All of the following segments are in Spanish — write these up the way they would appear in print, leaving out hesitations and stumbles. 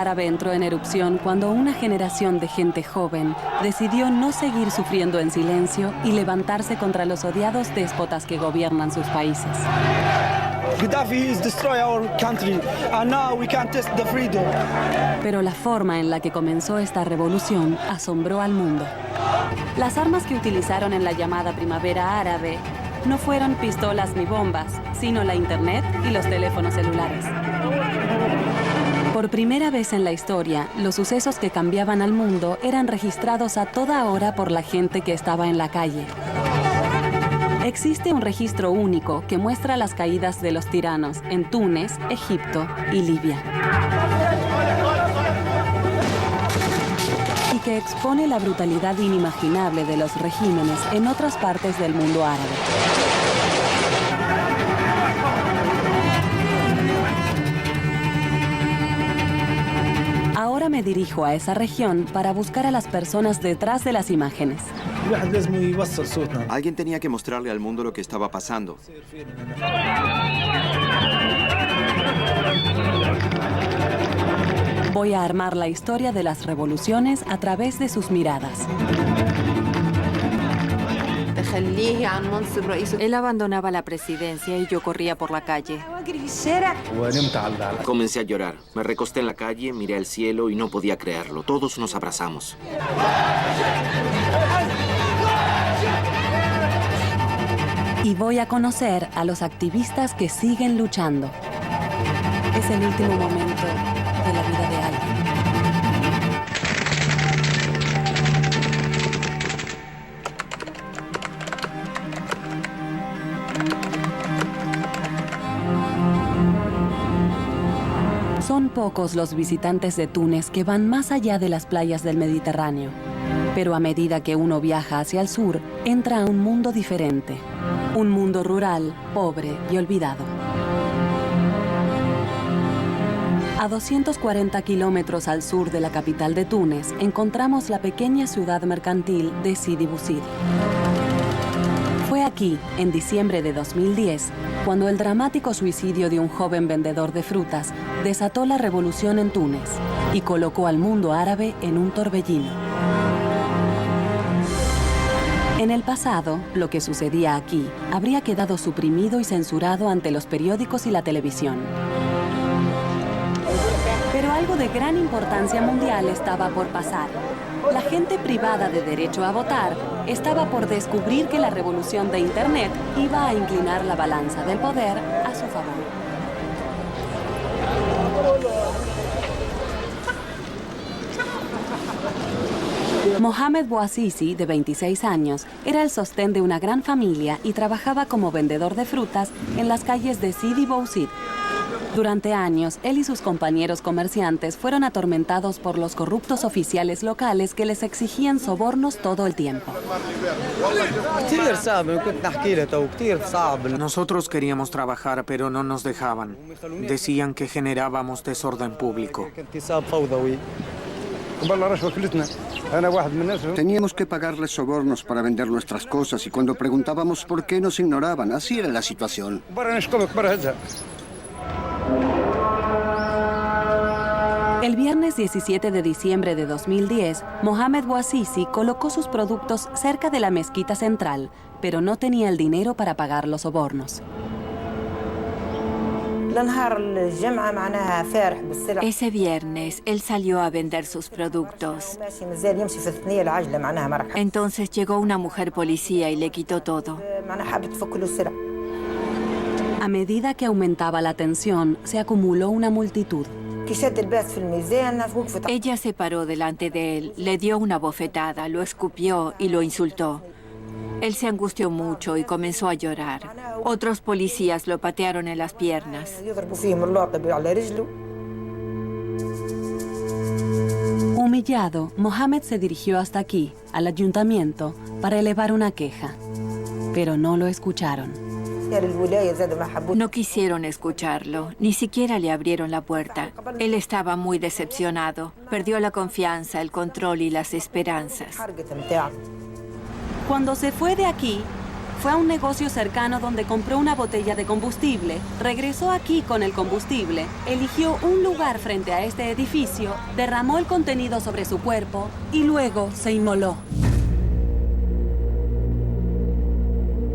árabe entró en erupción cuando una generación de gente joven decidió no seguir sufriendo en silencio y levantarse contra los odiados déspotas que gobiernan sus países. Pero la forma en la que comenzó esta revolución asombró al mundo. Las armas que utilizaron en la llamada primavera árabe no fueron pistolas ni bombas, sino la internet y los teléfonos celulares. Por primera vez en la historia, los sucesos que cambiaban al mundo eran registrados a toda hora por la gente que estaba en la calle. Existe un registro único que muestra las caídas de los tiranos en Túnez, Egipto y Libia. Y que expone la brutalidad inimaginable de los regímenes en otras partes del mundo árabe. Ahora me dirijo a esa región para buscar a las personas detrás de las imágenes. Alguien tenía que mostrarle al mundo lo que estaba pasando. Voy a armar la historia de las revoluciones a través de sus miradas. Él abandonaba la presidencia y yo corría por la calle. Comencé a llorar. Me recosté en la calle, miré al cielo y no podía creerlo. Todos nos abrazamos. Y voy a conocer a los activistas que siguen luchando. Es el último momento de la vida de alguien. Son pocos los visitantes de Túnez que van más allá de las playas del Mediterráneo. Pero a medida que uno viaja hacia el sur, entra a un mundo diferente. Un mundo rural, pobre y olvidado. A 240 kilómetros al sur de la capital de Túnez, encontramos la pequeña ciudad mercantil de Sidi Bouzid. Fue aquí, en diciembre de 2010, cuando el dramático suicidio de un joven vendedor de frutas desató la revolución en Túnez y colocó al mundo árabe en un torbellino. En el pasado, lo que sucedía aquí habría quedado suprimido y censurado ante los periódicos y la televisión. Pero algo de gran importancia mundial estaba por pasar. La gente privada de derecho a votar estaba por descubrir que la revolución de Internet iba a inclinar la balanza del poder a su favor. Mohamed Bouazizi, de 26 años, era el sostén de una gran familia y trabajaba como vendedor de frutas en las calles de Sidi Bouzid. Durante años, él y sus compañeros comerciantes fueron atormentados por los corruptos oficiales locales que les exigían sobornos todo el tiempo. Nosotros queríamos trabajar, pero no nos dejaban. Decían que generábamos desorden público. Teníamos que pagarles sobornos para vender nuestras cosas y cuando preguntábamos por qué nos ignoraban. Así era la situación. El viernes 17 de diciembre de 2010, Mohamed Bouazizi colocó sus productos cerca de la mezquita central, pero no tenía el dinero para pagar los sobornos. Ese viernes, él salió a vender sus productos. Entonces llegó una mujer policía y le quitó todo. A medida que aumentaba la tensión, se acumuló una multitud. Ella se paró delante de él, le dio una bofetada, lo escupió y lo insultó. Él se angustió mucho y comenzó a llorar. Otros policías lo patearon en las piernas. Humillado, Mohamed se dirigió hasta aquí, al ayuntamiento, para elevar una queja. Pero no lo escucharon. No quisieron escucharlo, ni siquiera le abrieron la puerta. Él estaba muy decepcionado. Perdió la confianza, el control y las esperanzas. Cuando se fue de aquí, Fue a un negocio cercano donde compró una botella de combustible, regresó aquí con el combustible, eligió un lugar frente a este edificio, derramó el contenido sobre su cuerpo y luego se inmoló.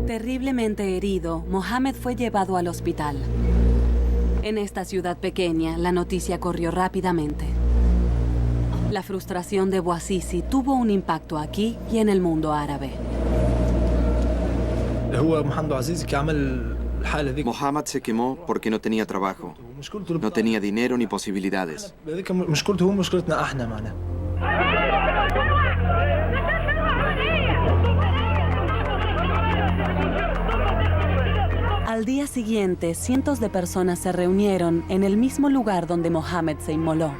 Terriblemente herido, Mohammed fue llevado al hospital. En esta ciudad pequeña, la noticia corrió rápidamente. La frustración de Bouazizi tuvo un impacto aquí y en el mundo árabe. Mohammed se quemó porque no tenía trabajo. No tenía dinero ni posibilidades. Al día siguiente, cientos de personas se reunieron en el mismo lugar donde Mohammed se inmoló.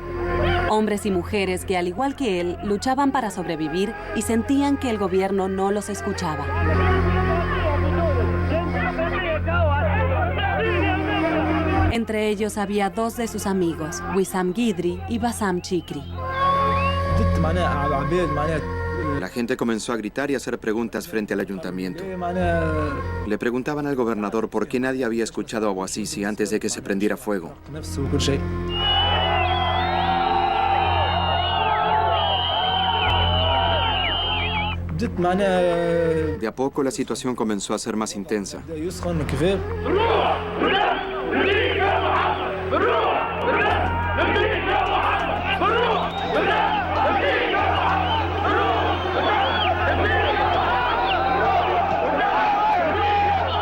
Hombres y mujeres que, al igual que él, luchaban para sobrevivir y sentían que el gobierno no los escuchaba. Entre ellos había dos de sus amigos, Wissam Guidry y Bassam Chikri. La gente comenzó a gritar y a hacer preguntas frente al ayuntamiento. Le preguntaban al gobernador por qué nadie había escuchado a Bouazizi antes de que se prendiera fuego. De a poco la situación comenzó a ser más intensa.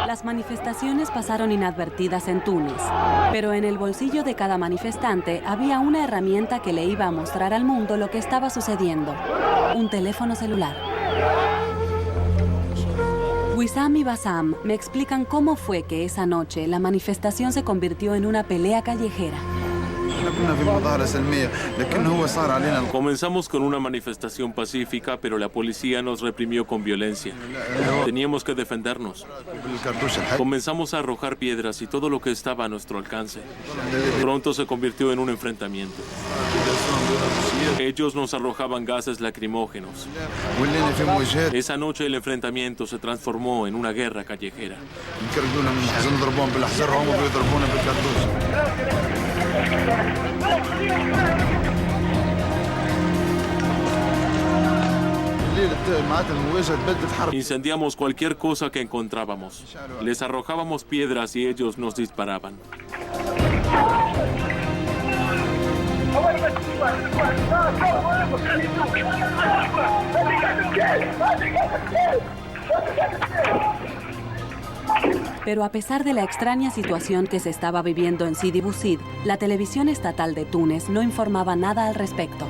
Las manifestaciones pasaron inadvertidas en Túnez, pero en el bolsillo de cada manifestante había una herramienta que le iba a mostrar al mundo lo que estaba sucediendo: un teléfono celular. Wissam y Bassam me explican cómo fue que esa noche la manifestación se convirtió en una pelea callejera. Comenzamos con una manifestación pacífica, pero la policía nos reprimió con violencia. Teníamos que defendernos. Comenzamos a arrojar piedras y todo lo que estaba a nuestro alcance. Pronto se convirtió en un enfrentamiento. Ellos nos arrojaban gases lacrimógenos. Esa noche el enfrentamiento se transformó en una guerra callejera. Incendiamos cualquier cosa que encontrábamos. Les arrojábamos piedras y ellos nos disparaban. Pero a pesar de la extraña situación que se estaba viviendo en Sidi Bouzid, la televisión estatal de Túnez no informaba nada al respecto.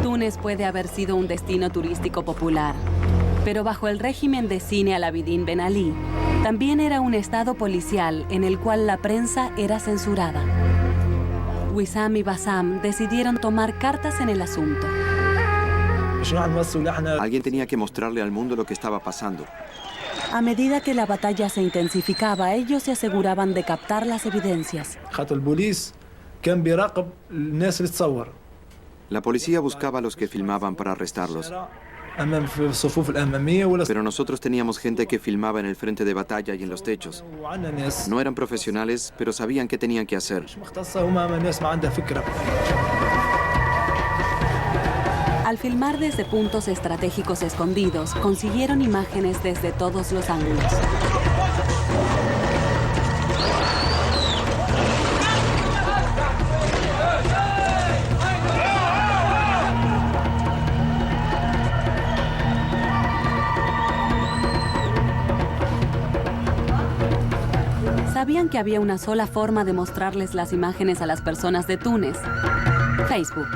Túnez puede haber sido un destino turístico popular, pero bajo el régimen de Zine al-Abidine Ben Ali, también era un estado policial en el cual la prensa era censurada. Wissam y Bassam decidieron tomar cartas en el asunto. Alguien tenía que mostrarle al mundo lo que estaba pasando. A medida que la batalla se intensificaba, ellos se aseguraban de captar las evidencias. La policía buscaba a los que filmaban para arrestarlos. Pero nosotros teníamos gente que filmaba en el frente de batalla y en los techos. No eran profesionales, pero sabían qué tenían que hacer. Al filmar desde puntos estratégicos escondidos, consiguieron imágenes desde todos los ángulos. Sabían que había una sola forma de mostrarles las imágenes a las personas de Túnez: Facebook.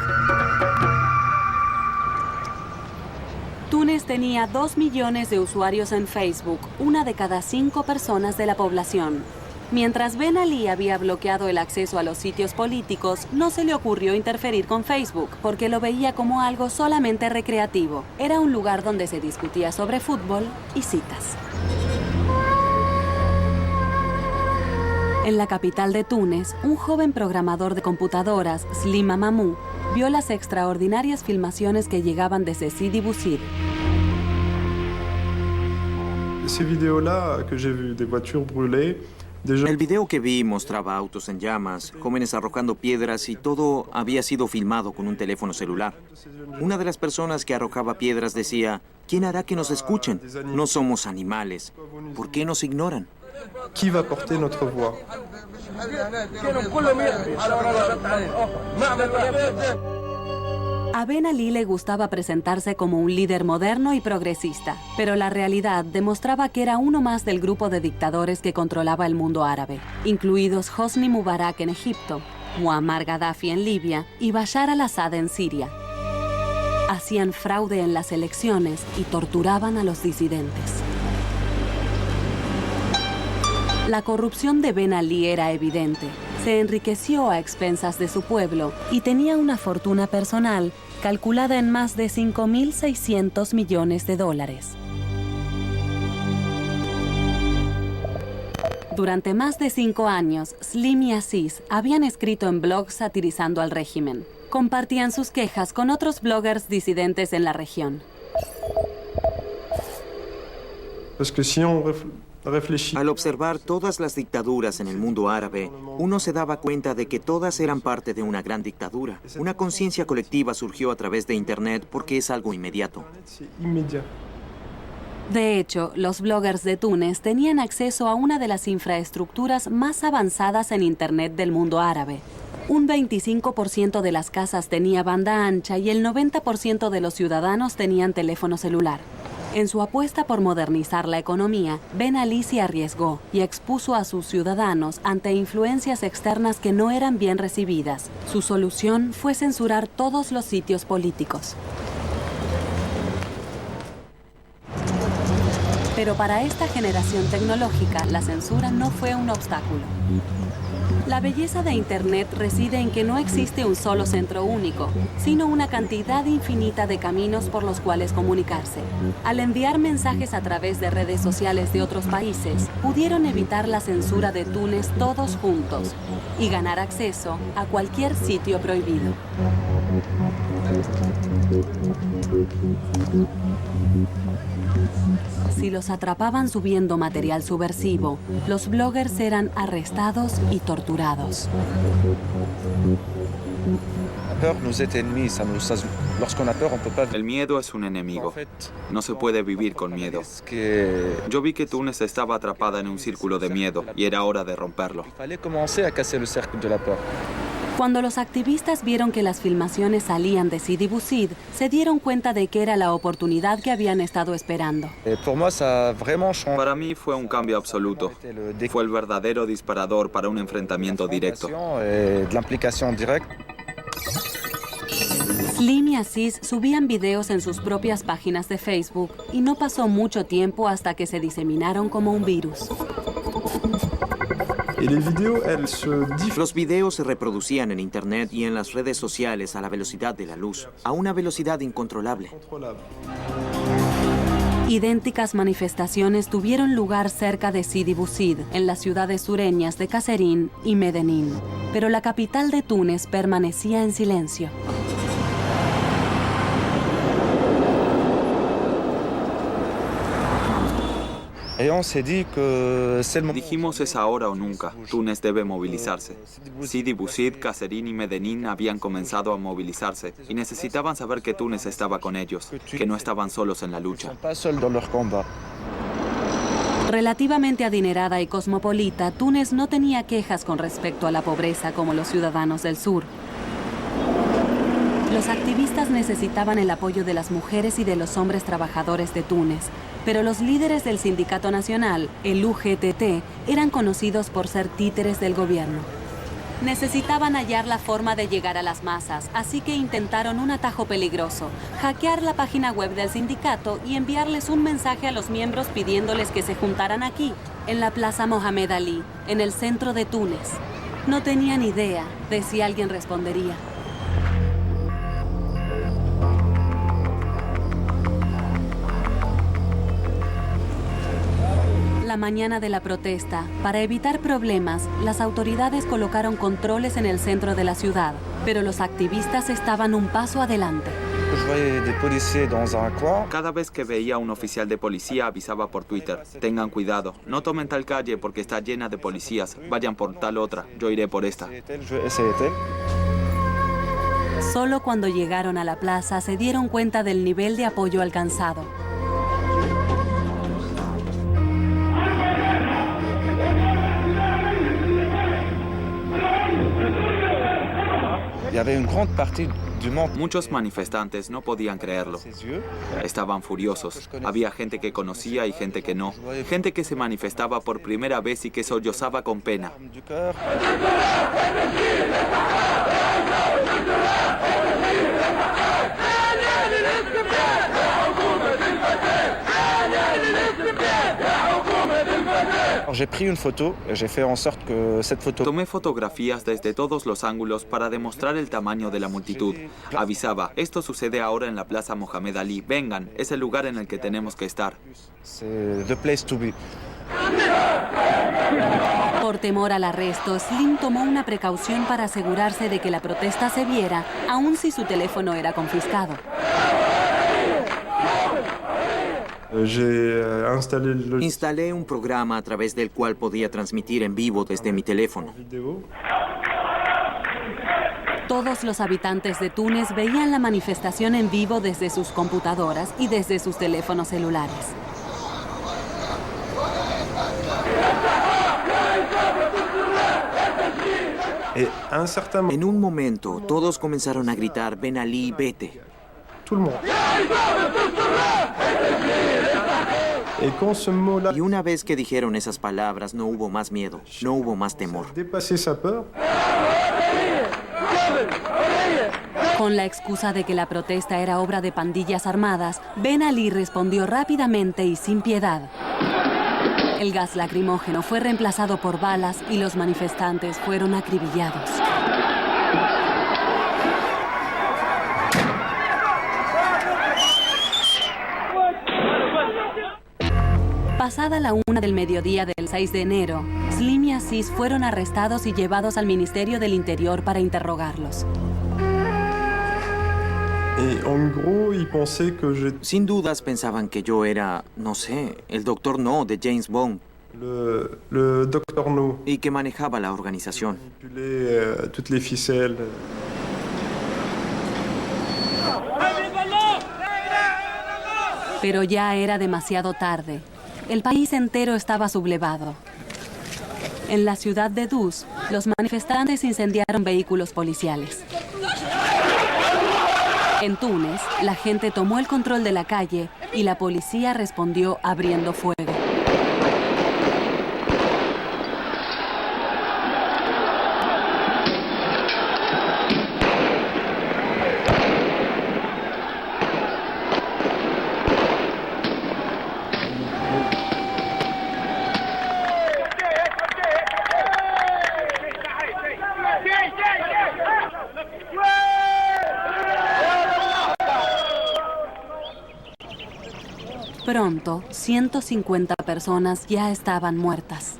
Túnez tenía 2 millones de usuarios en Facebook, una de cada 5 personas de la población. Mientras Ben Ali había bloqueado el acceso a los sitios políticos, no se le ocurrió interferir con Facebook, porque lo veía como algo solamente recreativo. Era un lugar donde se discutía sobre fútbol y citas. En la capital de Túnez, un joven programador de computadoras, Slimane Mahmoud, vio las extraordinarias filmaciones que llegaban desde Sidi Bouzid. El video que vi mostraba autos en llamas, jóvenes arrojando piedras y todo había sido filmado con un teléfono celular. Una de las personas que arrojaba piedras decía, ¿quién hará que nos escuchen? No somos animales. ¿Por qué nos ignoran? Qui va porter notre voix? A Ben Ali le gustaba presentarse como un líder moderno y progresista, pero la realidad demostraba que era uno más del grupo de dictadores que controlaba el mundo árabe, incluidos Hosni Mubarak en Egipto, Muammar Gaddafi en Libia y Bashar al-Assad en Siria. Hacían fraude en las elecciones y torturaban a los disidentes. La corrupción de Ben Ali era evidente. Se enriqueció a expensas de su pueblo y tenía una fortuna personal calculada en más de 5.600 millones de dólares. Durante más de 5 años, Slim y Aziz habían escrito en blogs satirizando al régimen. Compartían sus quejas con otros bloggers disidentes en la región. Al observar todas las dictaduras en el mundo árabe, uno se daba cuenta de que todas eran parte de una gran dictadura. Una conciencia colectiva surgió a través de Internet porque es algo inmediato. De hecho, los bloggers de Túnez tenían acceso a una de las infraestructuras más avanzadas en Internet del mundo árabe. Un 25% de las casas tenía banda ancha y el 90% de los ciudadanos tenían teléfono celular. En su apuesta por modernizar la economía, Ben Ali se arriesgó y expuso a sus ciudadanos ante influencias externas que no eran bien recibidas. Su solución fue censurar todos los sitios políticos. Pero para esta generación tecnológica, la censura no fue un obstáculo. La belleza de Internet reside en que no existe un solo centro único, sino una cantidad infinita de caminos por los cuales comunicarse. Al enviar mensajes a través de redes sociales de otros países, pudieron evitar la censura de Túnez todos juntos y ganar acceso a cualquier sitio prohibido. Si los atrapaban subiendo material subversivo, los bloggers eran arrestados y torturados. El miedo es un enemigo. No se puede vivir con miedo. Yo vi que Túnez estaba atrapada en un círculo de miedo y era hora de romperlo. Cuando los activistas vieron que las filmaciones salían de Sidi Bouzid, se dieron cuenta de que era la oportunidad que habían estado esperando. Para mí fue un cambio absoluto. Fue el verdadero disparador para un enfrentamiento directo. Slim y Aziz subían videos en sus propias páginas de Facebook y no pasó mucho tiempo hasta que se diseminaron como un virus. Los videos se reproducían en Internet y en las redes sociales a la velocidad de la luz, a una velocidad incontrolable. Idénticas manifestaciones tuvieron lugar cerca de Sidi Bouzid, en las ciudades sureñas de Kasserine y Medellín, pero la capital de Túnez permanecía en silencio. Dijimos es ahora o nunca. Túnez debe movilizarse. Sidi Bouzid, Kasserine y Medellín habían comenzado a movilizarse y necesitaban saber que Túnez estaba con ellos, que no estaban solos en la lucha. Relativamente adinerada y cosmopolita, Túnez no tenía quejas con respecto a la pobreza como los ciudadanos del sur. Los activistas necesitaban el apoyo de las mujeres y de los hombres trabajadores de Túnez, pero los líderes del Sindicato Nacional, el UGTT, eran conocidos por ser títeres del gobierno. Necesitaban hallar la forma de llegar a las masas, así que intentaron un atajo peligroso: hackear la página web del sindicato y enviarles un mensaje a los miembros pidiéndoles que se juntaran aquí, en la Plaza Mohamed Ali, en el centro de Túnez. No tenían idea de si alguien respondería. La la mañana de la protesta, para evitar problemas, las autoridades colocaron controles en el centro de la ciudad, pero los activistas estaban un paso adelante. Cada vez que veía a un oficial de policía avisaba por Twitter: tengan cuidado, no tomen tal calle porque está llena de policías, vayan por tal otra, yo iré por esta. Solo cuando llegaron a la plaza se dieron cuenta del nivel de apoyo alcanzado. Muchos manifestantes no podían creerlo. Estaban furiosos. Había gente que conocía y gente que no. Gente que se manifestaba por primera vez y que sollozaba con pena. Tomé fotografías desde todos los ángulos para demostrar el tamaño de la multitud. Avisaba: esto sucede ahora en la Plaza Mohamed Ali. Vengan, es el lugar en el que tenemos que estar. Por temor al arresto, Slim tomó una precaución para asegurarse de que la protesta se viera, aun si su teléfono era confiscado. Instalé un programa a través del cual podía transmitir en vivo desde mi teléfono. Todos los habitantes de Túnez veían la manifestación en vivo desde sus computadoras y desde sus teléfonos celulares. En un momento, todos comenzaron a gritar: Ben Ali, vete. Y una vez que dijeron esas palabras, no hubo más miedo, no hubo más temor. Con la excusa de que la protesta era obra de pandillas armadas, Ben Ali respondió rápidamente y sin piedad. El gas lacrimógeno fue reemplazado por balas y los manifestantes fueron acribillados. Pasada la 1 del mediodía del 6 de enero, Slim y Aziz fueron arrestados y llevados al Ministerio del Interior para interrogarlos. Sin dudas pensaban que yo era, no sé, el Dr. No de James Bond. Le Dr. No. Y que manejaba la organización. Toutes les ficelles. Pero ya era demasiado tarde. El país entero estaba sublevado. En la ciudad de Dus, los manifestantes incendiaron vehículos policiales. En Túnez, la gente tomó el control de la calle y la policía respondió abriendo fuego. Pronto, 150 personas ya estaban muertas.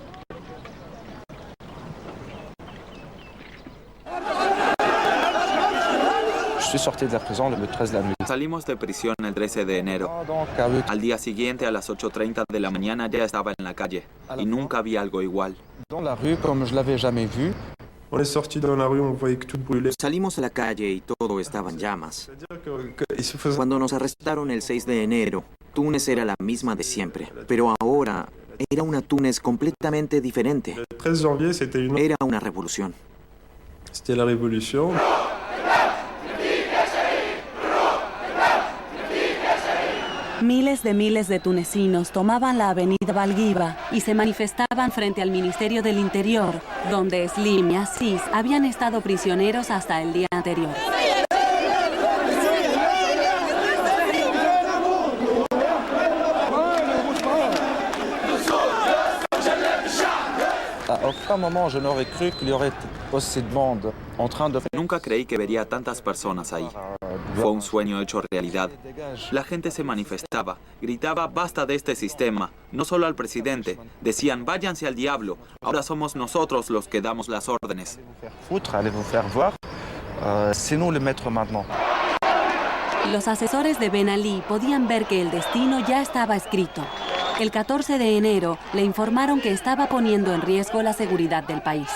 Salimos de prisión el 13 de enero. Al día siguiente, a las 8:30 de la mañana, ya estaba en la calle. Y nunca vi algo igual. Salimos a la calle y todo estaba en llamas. Cuando nos arrestaron el 6 de enero, Túnez era la misma de siempre, pero ahora era una Túnez completamente diferente. Era una revolución. Miles de tunecinos tomaban la avenida Balgiba y se manifestaban frente al Ministerio del Interior, donde Slim y Aziz habían estado prisioneros hasta el día anterior. Nunca creí que vería tantas personas ahí. Fue un sueño hecho realidad. La gente se manifestaba, gritaba basta de este sistema, no solo al presidente. Decían váyanse al diablo, ahora somos nosotros los que damos las órdenes. Los asesores de Ben Ali podían ver que el destino ya estaba escrito. El 14 de enero le informaron que estaba poniendo en riesgo la seguridad del país.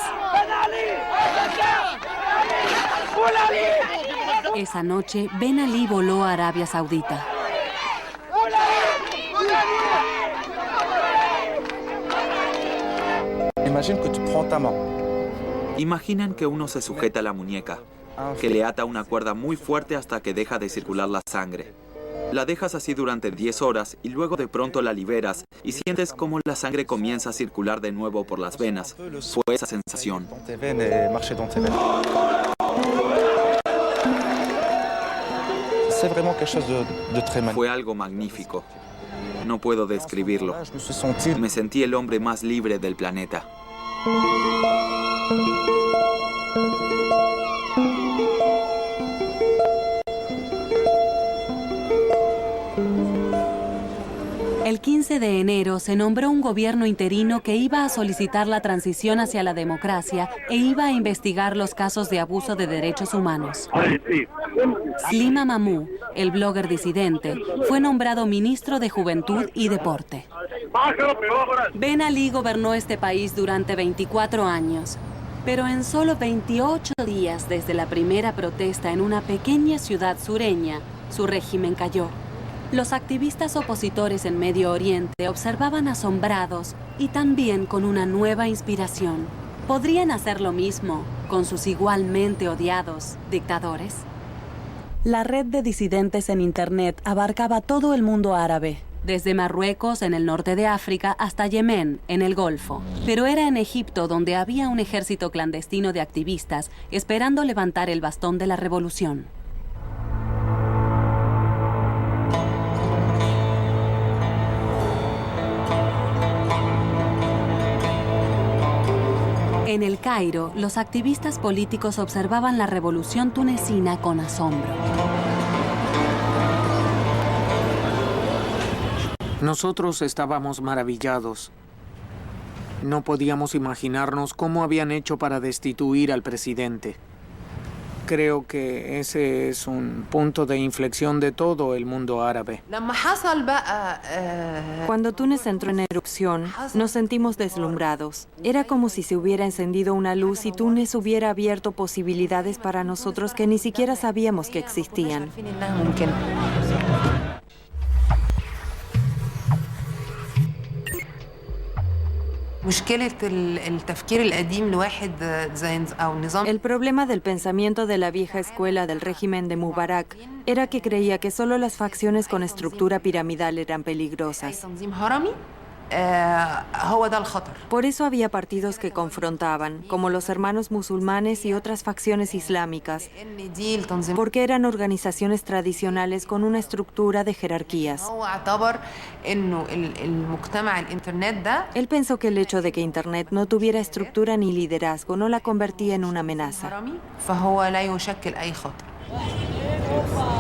Esa noche, Ben Ali voló a Arabia Saudita. Imaginen que uno se sujeta la muñeca, que le ata una cuerda muy fuerte hasta que deja de circular la sangre. La dejas así durante 10 horas y luego de pronto la liberas y sientes cómo la sangre comienza a circular de nuevo por las venas. Fue esa sensación. Fue algo magnífico. No puedo describirlo. Me sentí el hombre más libre del planeta. El 15 de enero se nombró un gobierno interino que iba a solicitar la transición hacia la democracia e iba a investigar los casos de abuso de derechos humanos. Slima Mahmoud, el blogger disidente, fue nombrado ministro de Juventud y Deporte. Ben Ali gobernó este país durante 24 años, pero en solo 28 días desde la primera protesta en una pequeña ciudad sureña, su régimen cayó. Los activistas opositores en Medio Oriente observaban asombrados y también con una nueva inspiración. ¿Podrían hacer lo mismo con sus igualmente odiados dictadores? La red de disidentes en Internet abarcaba todo el mundo árabe, desde Marruecos en el norte de África hasta Yemen en el Golfo. Pero era en Egipto donde había un ejército clandestino de activistas esperando levantar el bastón de la revolución. En el Cairo, los activistas políticos observaban la revolución tunecina con asombro. Nosotros estábamos maravillados. No podíamos imaginarnos cómo habían hecho para destituir al presidente. Creo que ese es un punto de inflexión de todo el mundo árabe. Cuando Túnez entró en erupción, nos sentimos deslumbrados. Era como si se hubiera encendido una luz y Túnez hubiera abierto posibilidades para nosotros que ni siquiera sabíamos que existían. El problema del pensamiento de la vieja escuela del régimen de Mubarak era que creía que solo las facciones con estructura piramidal eran peligrosas. Por eso había partidos que confrontaban, como los Hermanos Musulmanes y otras facciones islámicas, porque eran organizaciones tradicionales con una estructura de jerarquías. Él pensó que el hecho de que Internet no tuviera estructura ni liderazgo no la convertía en una amenaza.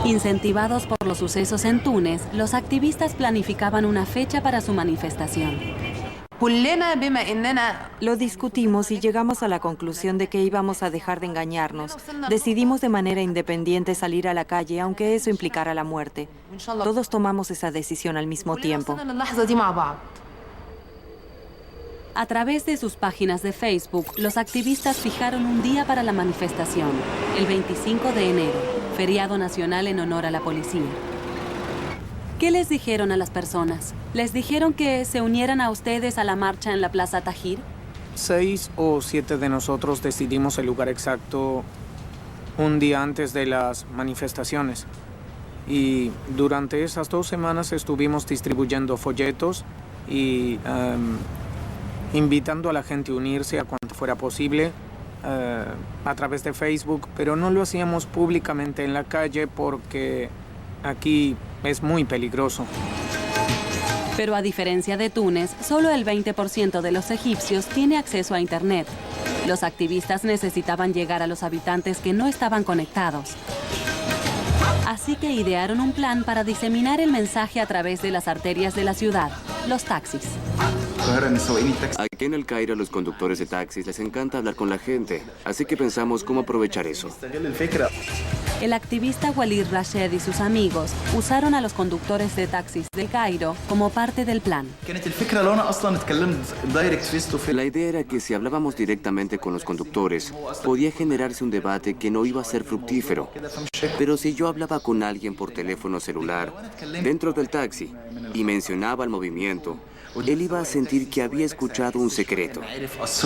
Incentivados por los sucesos en Túnez, los activistas planificaban una fecha para su manifestación. Lo discutimos y llegamos a la conclusión de que íbamos a dejar de engañarnos. Decidimos de manera independiente salir a la calle, aunque eso implicara la muerte. Todos tomamos esa decisión al mismo tiempo. A través de sus páginas de Facebook, los activistas fijaron un día para la manifestación, el 25 de enero, feriado nacional en honor a la policía. ¿Qué les dijeron a las personas? ¿Les dijeron que se unieran a ustedes a la marcha en la Plaza Tahrir? 6 o 7 de nosotros decidimos el lugar exacto un día antes de las manifestaciones. Y durante esas 2 semanas estuvimos distribuyendo folletos y invitando a la gente a unirse a cuanto fuera posible a través de Facebook, pero no lo hacíamos públicamente en la calle porque aquí es muy peligroso. Pero a diferencia de Túnez, solo el 20% de los egipcios tiene acceso a Internet. Los activistas necesitaban llegar a los habitantes que no estaban conectados. Así que idearon un plan para diseminar el mensaje a través de las arterias de la ciudad, los taxis. Aquí en El Cairo a los conductores de taxis les encanta hablar con la gente, así que pensamos cómo aprovechar eso. El activista Walid Rashid y sus amigos usaron a los conductores de taxis del Cairo como parte del plan. La idea era que si hablábamos directamente con los conductores, podía generarse un debate que no iba a ser fructífero. Pero si yo hablaba con alguien por teléfono celular, dentro del taxi, y mencionaba el movimiento, él iba a sentir que había escuchado un secreto.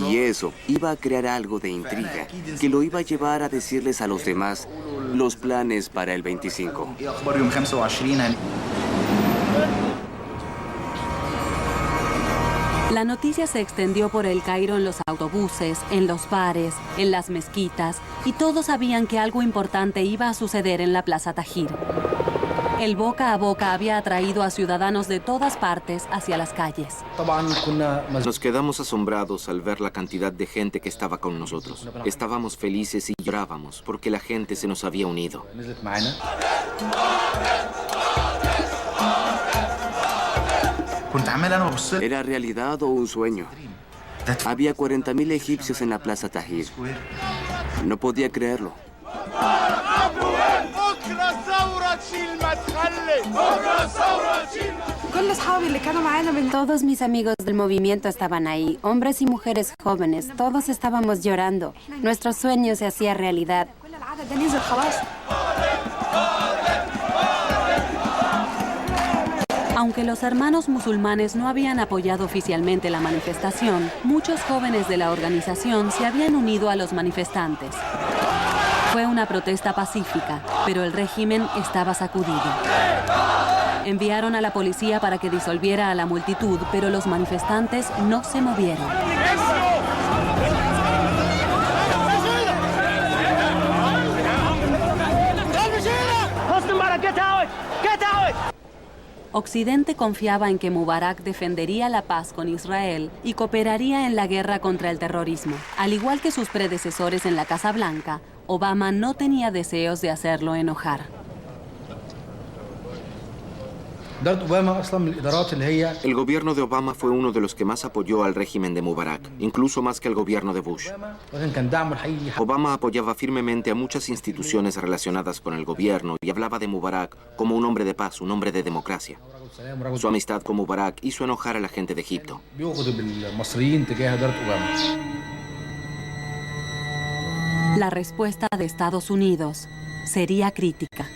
Y eso iba a crear algo de intriga, que lo iba a llevar a decirles a los demás los planes para el 25. La noticia se extendió por El Cairo en los autobuses, en los bares, en las mezquitas, y todos sabían que algo importante iba a suceder en la Plaza Tahrir. El boca a boca había atraído a ciudadanos de todas partes hacia las calles. Nos quedamos asombrados al ver la cantidad de gente que estaba con nosotros. Estábamos felices y llorábamos porque la gente se nos había unido. ¿Era realidad o un sueño? Había 40.000 egipcios en la Plaza Tahrir. No podía creerlo. Todos mis amigos del movimiento estaban ahí, hombres y mujeres jóvenes, todos estábamos llorando. Nuestro sueño se hacía realidad. Aunque los hermanos musulmanes no habían apoyado oficialmente la manifestación, muchos jóvenes de la organización se habían unido a los manifestantes. Fue una protesta pacífica, pero el régimen estaba sacudido. Enviaron a la policía para que disolviera a la multitud, pero los manifestantes no se movieron. Occidente confiaba en que Mubarak defendería la paz con Israel y cooperaría en la guerra contra el terrorismo. Al igual que sus predecesores en la Casa Blanca, Obama no tenía deseos de hacerlo enojar. El gobierno de Obama fue uno de los que más apoyó al régimen de Mubarak, incluso más que el gobierno de Bush. Obama apoyaba firmemente a muchas instituciones relacionadas con el gobierno y hablaba de Mubarak como un hombre de paz, un hombre de democracia. Su amistad con Mubarak hizo enojar a la gente de Egipto. La respuesta de Estados Unidos sería crítica.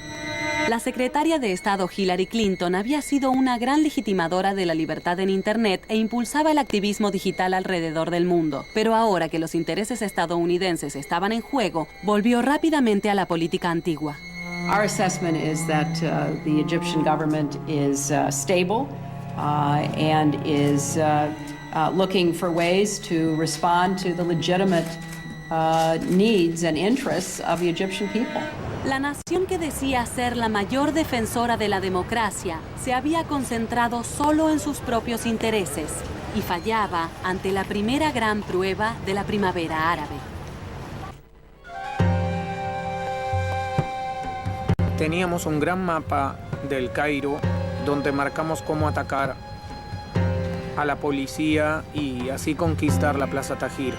La secretaria de Estado Hillary Clinton había sido una gran legitimadora de la libertad en Internet e impulsaba el activismo digital alrededor del mundo. Pero ahora que los intereses estadounidenses estaban en juego, volvió rápidamente a la política antigua. Our assessment is that the Egyptian government is stable and is looking for ways to respond to the legitimate needs and interests of the Egyptian people. La nación que decía ser la mayor defensora de la democracia se había concentrado solo en sus propios intereses y fallaba ante la primera gran prueba de la primavera árabe. Teníamos un gran mapa del Cairo donde marcamos cómo atacar a la policía y así conquistar la Plaza Tahrir.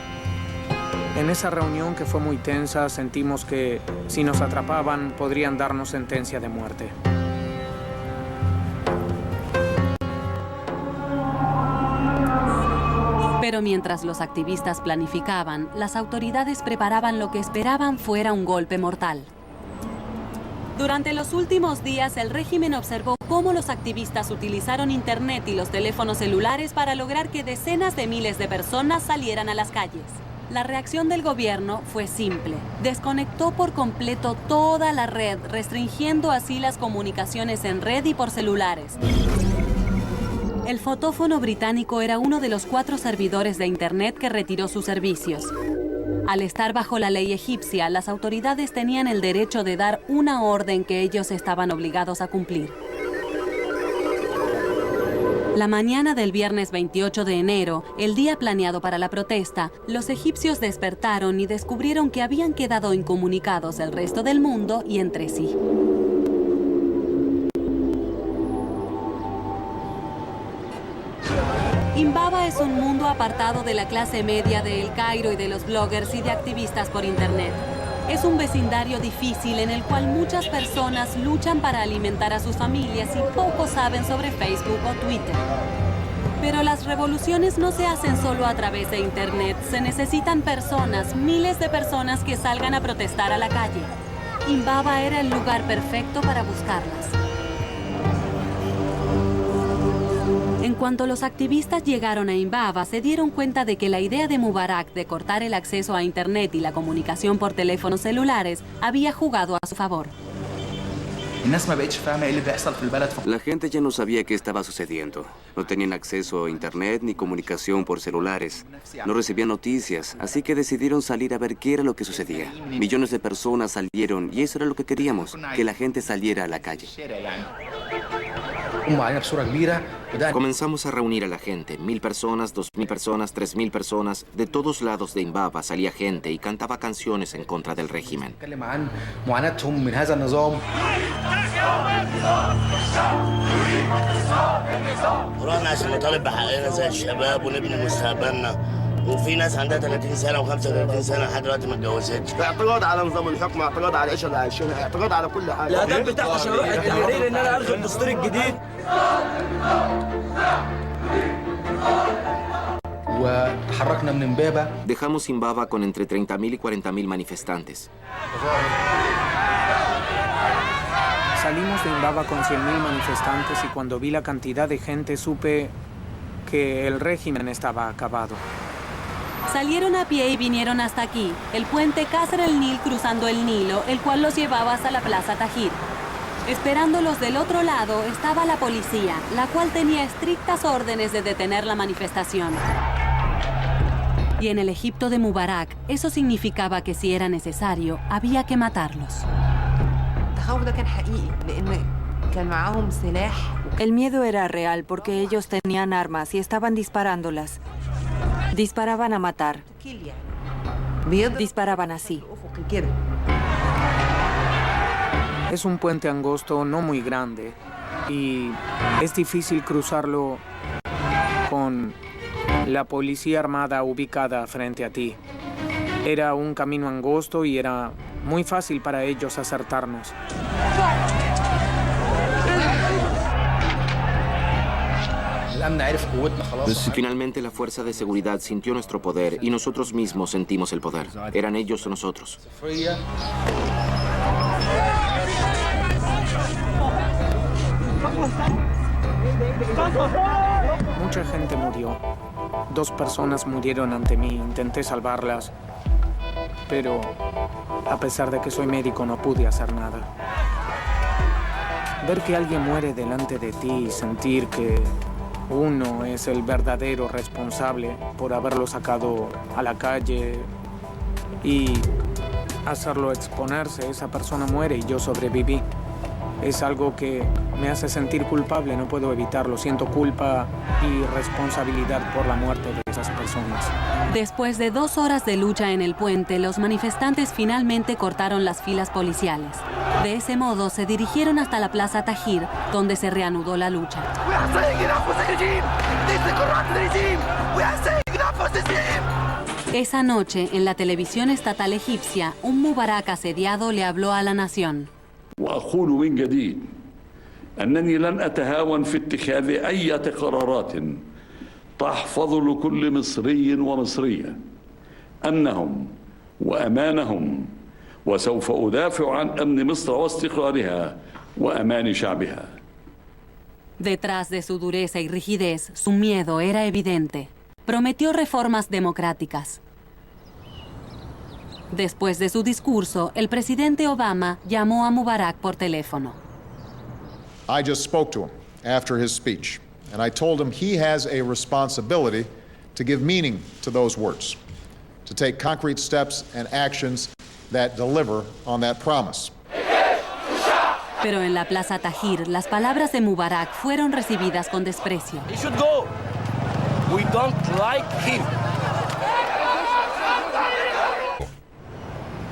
En esa reunión, que fue muy tensa, sentimos que si nos atrapaban podrían darnos sentencia de muerte. Pero mientras los activistas planificaban, las autoridades preparaban lo que esperaban fuera un golpe mortal. Durante los últimos días, el régimen observó cómo los activistas utilizaron Internet y los teléfonos celulares para lograr que decenas de miles de personas salieran a las calles. La reacción del gobierno fue simple. Desconectó por completo toda la red, restringiendo así las comunicaciones en red y por celulares. El fotófono británico era uno de los 4 servidores de Internet que retiró sus servicios. Al estar bajo la ley egipcia, las autoridades tenían el derecho de dar una orden que ellos estaban obligados a cumplir. La mañana del viernes 28 de enero, el día planeado para la protesta, los egipcios despertaron y descubrieron que habían quedado incomunicados del resto del mundo y entre sí. Imbaba es un mundo apartado de la clase media de El Cairo y de los bloggers y de activistas por Internet. Es un vecindario difícil en el cual muchas personas luchan para alimentar a sus familias y poco saben sobre Facebook o Twitter. Pero las revoluciones no se hacen solo a través de Internet. Se necesitan personas, miles de personas que salgan a protestar a la calle. Imbaba era el lugar perfecto para buscarlas. En cuanto los activistas llegaron a Imbaba, se dieron cuenta de que la idea de Mubarak de cortar el acceso a Internet y la comunicación por teléfonos celulares había jugado a su favor. La gente ya no sabía qué estaba sucediendo. No tenían acceso a Internet ni comunicación por celulares. No recibían noticias, así que decidieron salir a ver qué era lo que sucedía. Millones de personas salieron y eso era lo que queríamos, que la gente saliera a la calle. Comenzamos a reunir a la gente, 1000 personas, 2000 personas, 3000 personas. De todos lados de Imbaba salía gente y cantaba canciones en contra del régimen. وفي ناس عندها 30 سنه و35 سنه لحد دلوقتي ما اتجوزتش. اعتراض على نظام الحكم، اعتراض على العيشه اللي عايشينها، اعتراض على كل حاجه. الهدف بتاع شروق التحرير ان انا الغي الدستور الجديد. وتحركنا من Imbaba. Dejamos Imbaba con entre 30.000 y 40.000 manifestantes. Salimos de Imbaba con 100.000 manifestantes y cuando vi la cantidad de gente supe que el régimen estaba acabado. Salieron a pie y vinieron hasta aquí, el puente Qasr el-Nil cruzando el Nilo, el cual los llevaba hasta la Plaza Tahrir. Esperándolos del otro lado estaba la policía, la cual tenía estrictas órdenes de detener la manifestación. Y en el Egipto de Mubarak, eso significaba que si era necesario, había que matarlos. El miedo era real porque ellos tenían armas y estaban disparándolas. Disparaban a matar. Disparaban así. Es un puente angosto, no muy grande, y es difícil cruzarlo con la policía armada ubicada frente a ti. Era un camino angosto y era muy fácil para ellos acertarnos. Finalmente la fuerza de seguridad sintió nuestro poder y nosotros mismos sentimos el poder. Eran ellos o nosotros. Mucha gente murió. 2 personas murieron ante mí. Intenté salvarlas, pero a pesar de que soy médico no pude hacer nada. Ver que alguien muere delante de ti y sentir que uno es el verdadero responsable por haberlo sacado a la calle y hacerlo exponerse. Esa persona muere y yo sobreviví. Es algo que me hace sentir culpable, no puedo evitarlo. Siento culpa y responsabilidad por la muerte de esas personas. Después de 2 horas de lucha en el puente, los manifestantes finalmente cortaron las filas policiales. De ese modo, se dirigieron hasta la Plaza Tahrir, donde se reanudó la lucha. Esa noche, en la televisión estatal egipcia, un Mubarak asediado le habló a la nación. وأقول من جديد أنني لن أتهاون في اتخاذ أي قرارات تحفظ لكل مصري ومصرية أمنهم وأمانهم وسوف أدافع عن أمن مصر واستقرارها وأمان شعبها. Detrás de su dureza y rigidez, su miedo era evidente. Prometió reformas democráticas. Después de su discurso, el presidente Obama llamó a Mubarak por teléfono. I just spoke to him after his speech, and I told him he has a responsibility to give meaning to those words, to take concrete steps and actions that deliver on that promise. Pero en la Plaza Tahrir, las palabras de Mubarak fueron recibidas con desprecio. He should go. We don't like him.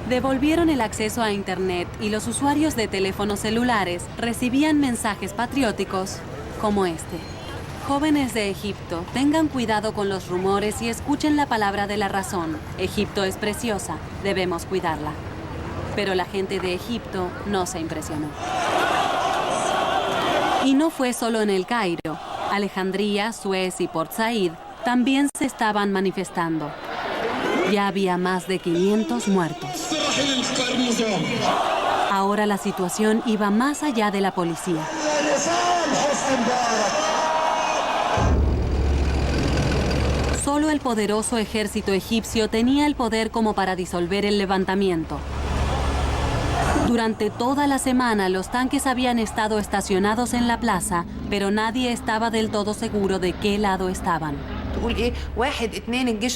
Devolvieron el acceso a Internet y los usuarios de teléfonos celulares recibían mensajes patrióticos como este. Jóvenes de Egipto, tengan cuidado con los rumores y escuchen la palabra de la razón. Egipto es preciosa, debemos cuidarla. Pero la gente de Egipto no se impresionó. Y no fue solo en El Cairo. Alejandría, Suez y Port Said también se estaban manifestando. Ya había más de 500 muertos. Ahora la situación iba más allá de la policía. Solo el poderoso ejército egipcio tenía el poder como para disolver el levantamiento. Durante toda la semana los tanques habían estado estacionados en la plaza, pero nadie estaba del todo seguro de qué lado estaban.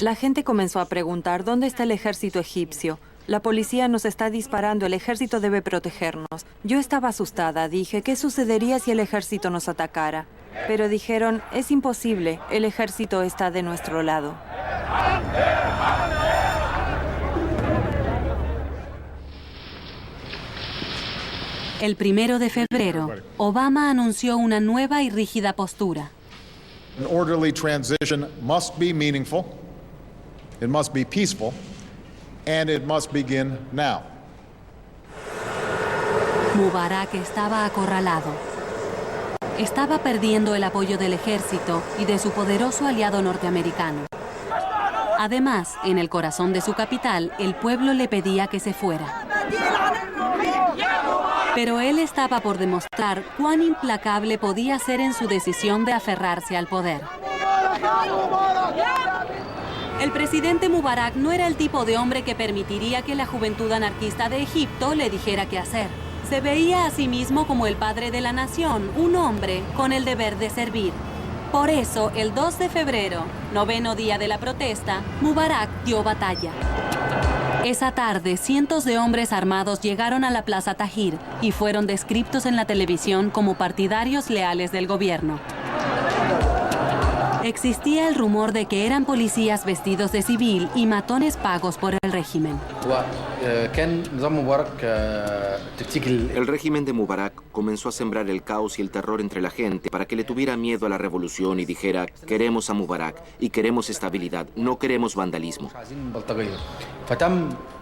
La gente comenzó a preguntar, ¿dónde está el ejército egipcio? La policía nos está disparando, el ejército debe protegernos. Yo estaba asustada, dije, ¿qué sucedería si el ejército nos atacara? Pero dijeron, es imposible, el ejército está de nuestro lado. El 1 de febrero, Obama anunció una nueva y rígida postura. An orderly transition must be meaningful, it must be peaceful, and it must begin now. Mubarak estaba acorralado. Estaba perdiendo el apoyo del ejército y de su poderoso aliado norteamericano. Además, en el corazón de su capital, el pueblo le pedía que se fuera. Pero él estaba por demostrar cuán implacable podía ser en su decisión de aferrarse al poder. El presidente Mubarak no era el tipo de hombre que permitiría que la juventud anarquista de Egipto le dijera qué hacer. Se veía a sí mismo como el padre de la nación, un hombre con el deber de servir. Por eso, el 2 de febrero, 9º día de la protesta, Mubarak dio batalla. Esa tarde, cientos de hombres armados llegaron a la Plaza Tahrir y fueron descritos en la televisión como partidarios leales del gobierno. Existía el rumor de que eran policías vestidos de civil y matones pagos por el régimen. El régimen de Mubarak comenzó a sembrar el caos y el terror entre la gente para que le tuviera miedo a la revolución y dijera, queremos a Mubarak y queremos estabilidad, no queremos vandalismo.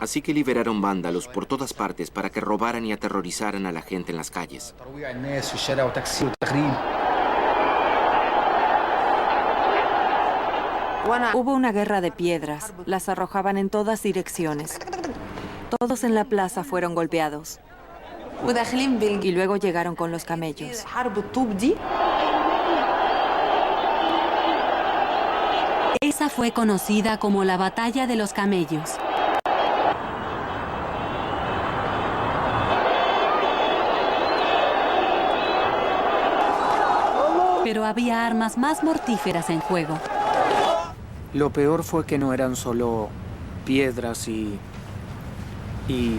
Así que liberaron vándalos por todas partes para que robaran y aterrorizaran a la gente en las calles. Hubo una guerra de piedras, las arrojaban en todas direcciones. Todos en la plaza fueron golpeados. Y luego llegaron con los camellos. Esa fue conocida como la Batalla de los Camellos. Pero había armas más mortíferas en juego. Lo peor fue que no eran solo piedras y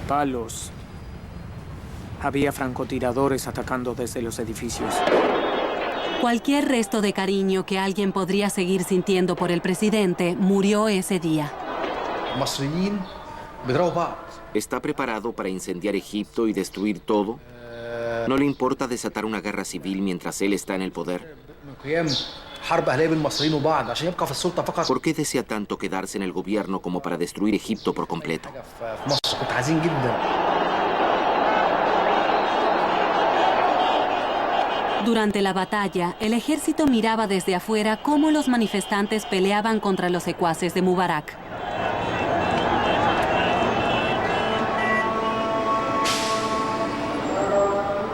palos. Había francotiradores atacando desde los edificios. Cualquier resto de cariño que alguien podría seguir sintiendo por el presidente murió ese día. ¿Está preparado para incendiar Egipto y destruir todo? ¿No le importa desatar una guerra civil mientras él está en el poder? ¿Por qué desea tanto quedarse en el gobierno como para destruir Egipto por completo? Durante la batalla, el ejército miraba desde afuera cómo los manifestantes peleaban contra los secuaces de Mubarak.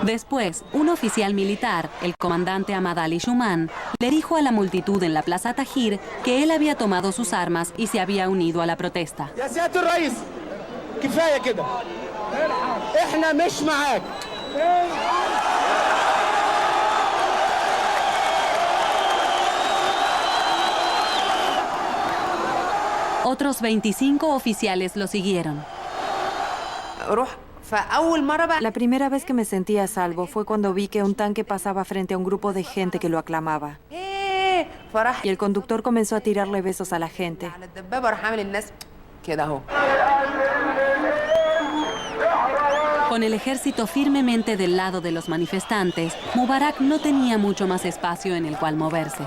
Después, un oficial militar, el comandante Ahmad Ali Shuman, le dijo a la multitud en la Plaza Tahrir que él había tomado sus armas y se había unido a la protesta. Otros 25 oficiales lo siguieron. La primera vez que me sentí a salvo fue cuando vi que un tanque pasaba frente a un grupo de gente que lo aclamaba. Y el conductor comenzó a tirarle besos a la gente. Con el ejército firmemente del lado de los manifestantes, Mubarak no tenía mucho más espacio en el cual moverse.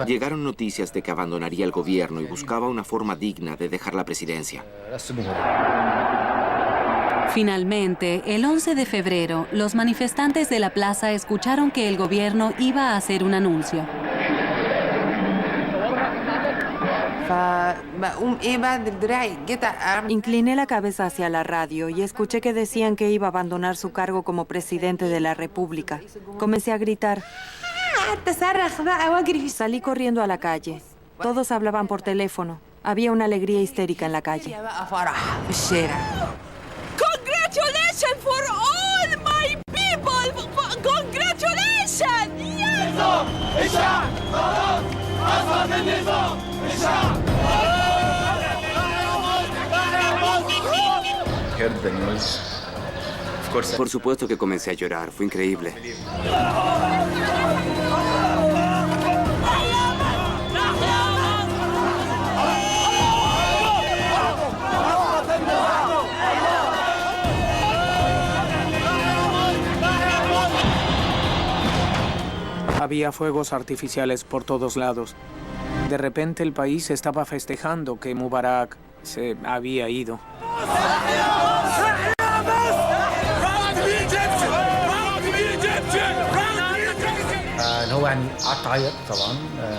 Llegaron noticias de que abandonaría el gobierno y buscaba una forma digna de dejar la presidencia. Finalmente, el 11 de febrero, los manifestantes de la plaza escucharon que el gobierno iba a hacer un anuncio. Incliné la cabeza hacia la radio y escuché que decían que iba a abandonar su cargo como presidente de la República. Comencé a gritar. Salí corriendo a la calle. Todos hablaban por teléfono. Había una alegría histérica en la calle. Congratulations for all my people! Congratulations! Por supuesto que comencé a llorar. Fue increíble. Había fuegos artificiales por todos lados. De repente el país estaba festejando que Mubarak se había ido.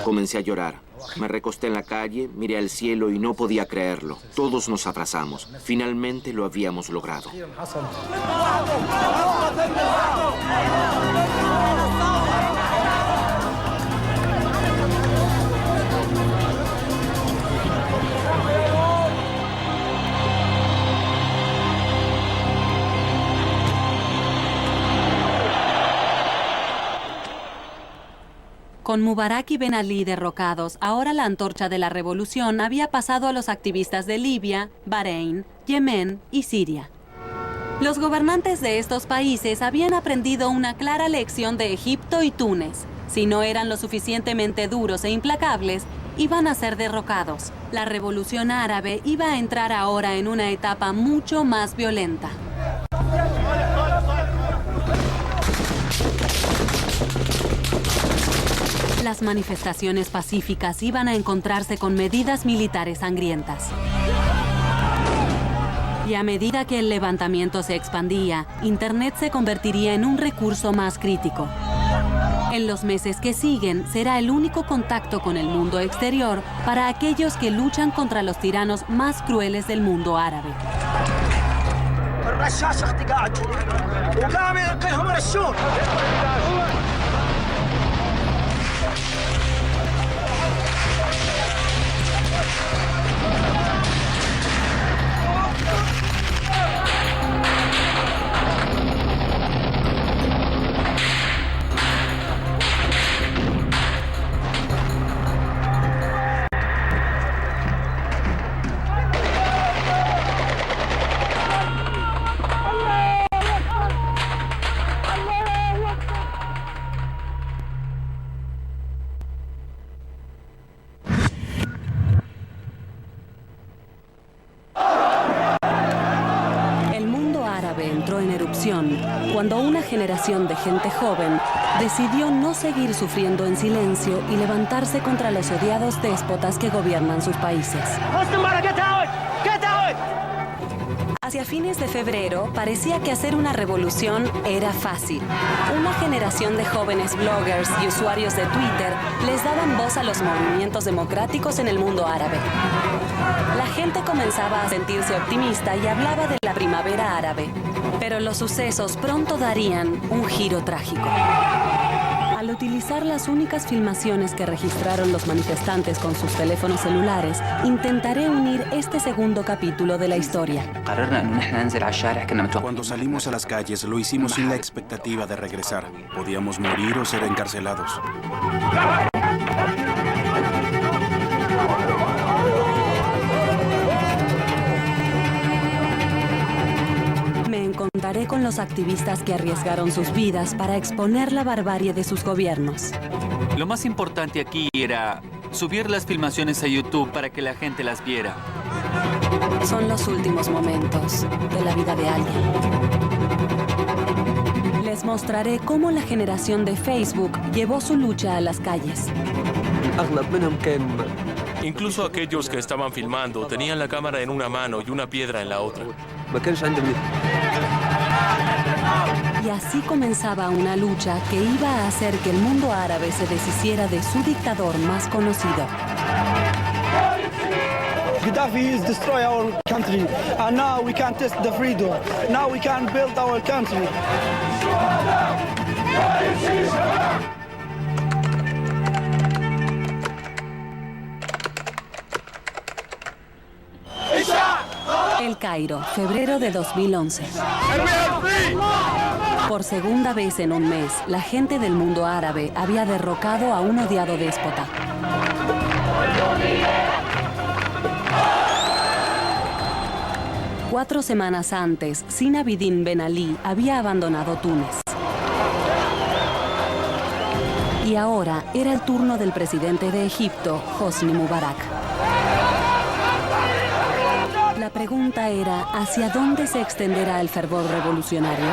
Comencé a llorar. Me recosté en la calle, miré al cielo y no podía creerlo. Todos nos abrazamos. Finalmente lo habíamos logrado. Con Mubarak y Ben Ali derrocados, ahora la antorcha de la revolución había pasado a los activistas de Libia, Bahrein, Yemen y Siria. Los gobernantes de estos países habían aprendido una clara lección de Egipto y Túnez. Si no eran lo suficientemente duros e implacables, iban a ser derrocados. La revolución árabe iba a entrar ahora en una etapa mucho más violenta. Las manifestaciones pacíficas iban a encontrarse con medidas militares sangrientas. Y a medida que el levantamiento se expandía, Internet se convertiría en un recurso más crítico. En los meses que siguen, será el único contacto con el mundo exterior para aquellos que luchan contra los tiranos más crueles del mundo árabe. Cuando una generación de gente joven decidió no seguir sufriendo en silencio y levantarse contra los odiados déspotas que gobiernan sus países. Hacia fines de febrero, parecía que hacer una revolución era fácil. Una generación de jóvenes bloggers y usuarios de Twitter les daban voz a los movimientos democráticos en el mundo árabe. La gente comenzaba a sentirse optimista y hablaba de la primavera árabe. Pero los sucesos pronto darían un giro trágico. Al utilizar las únicas filmaciones que registraron los manifestantes con sus teléfonos celulares, intentaré unir este segundo capítulo de la historia. Cuando salimos a las calles, lo hicimos sin la expectativa de regresar. Podíamos morir o ser encarcelados. Me encontraré hablaré con los activistas que arriesgaron sus vidas para exponer la barbarie de sus gobiernos. Lo más importante aquí era subir las filmaciones a YouTube para que la gente las viera. Son los últimos momentos de la vida de alguien. Les mostraré cómo la generación de Facebook llevó su lucha a las calles. Incluso aquellos que estaban filmando tenían la cámara en una mano y una piedra en la otra. Y así comenzaba una lucha que iba a hacer que el mundo árabe se deshiciera de su dictador más conocido. Gaddafi has destroyed our country, and now we can test the freedom. Now we can build our country. El Cairo, febrero de 2011. Por segunda vez en un mes, la gente del mundo árabe había derrocado a un odiado déspota. Cuatro semanas antes, Zine Abidine Ben Ali había abandonado Túnez. Y ahora era el turno del presidente de Egipto, Hosni Mubarak. La pregunta era, ¿hacia dónde se extenderá el fervor revolucionario?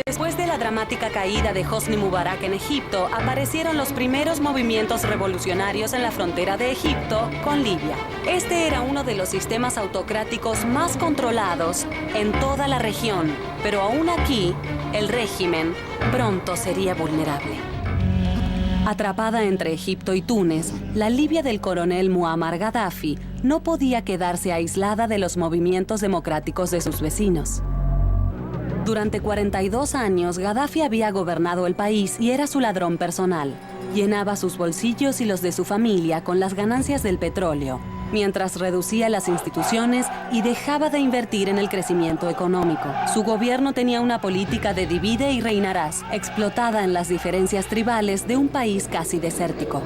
Después de la dramática caída de Hosni Mubarak en Egipto, aparecieron los primeros movimientos revolucionarios en la frontera de Egipto con Libia. Este era uno de los sistemas autocráticos más controlados en toda la región, pero aún aquí, el régimen pronto sería vulnerable. Atrapada entre Egipto y Túnez, la Libia del coronel Muammar Gaddafi no podía quedarse aislada de los movimientos democráticos de sus vecinos. Durante 42 años, Gaddafi había gobernado el país y era su ladrón personal. Llenaba sus bolsillos y los de su familia con las ganancias del petróleo, mientras reducía las instituciones y dejaba de invertir en el crecimiento económico. Su gobierno tenía una política de divide y reinarás, explotada en las diferencias tribales de un país casi desértico.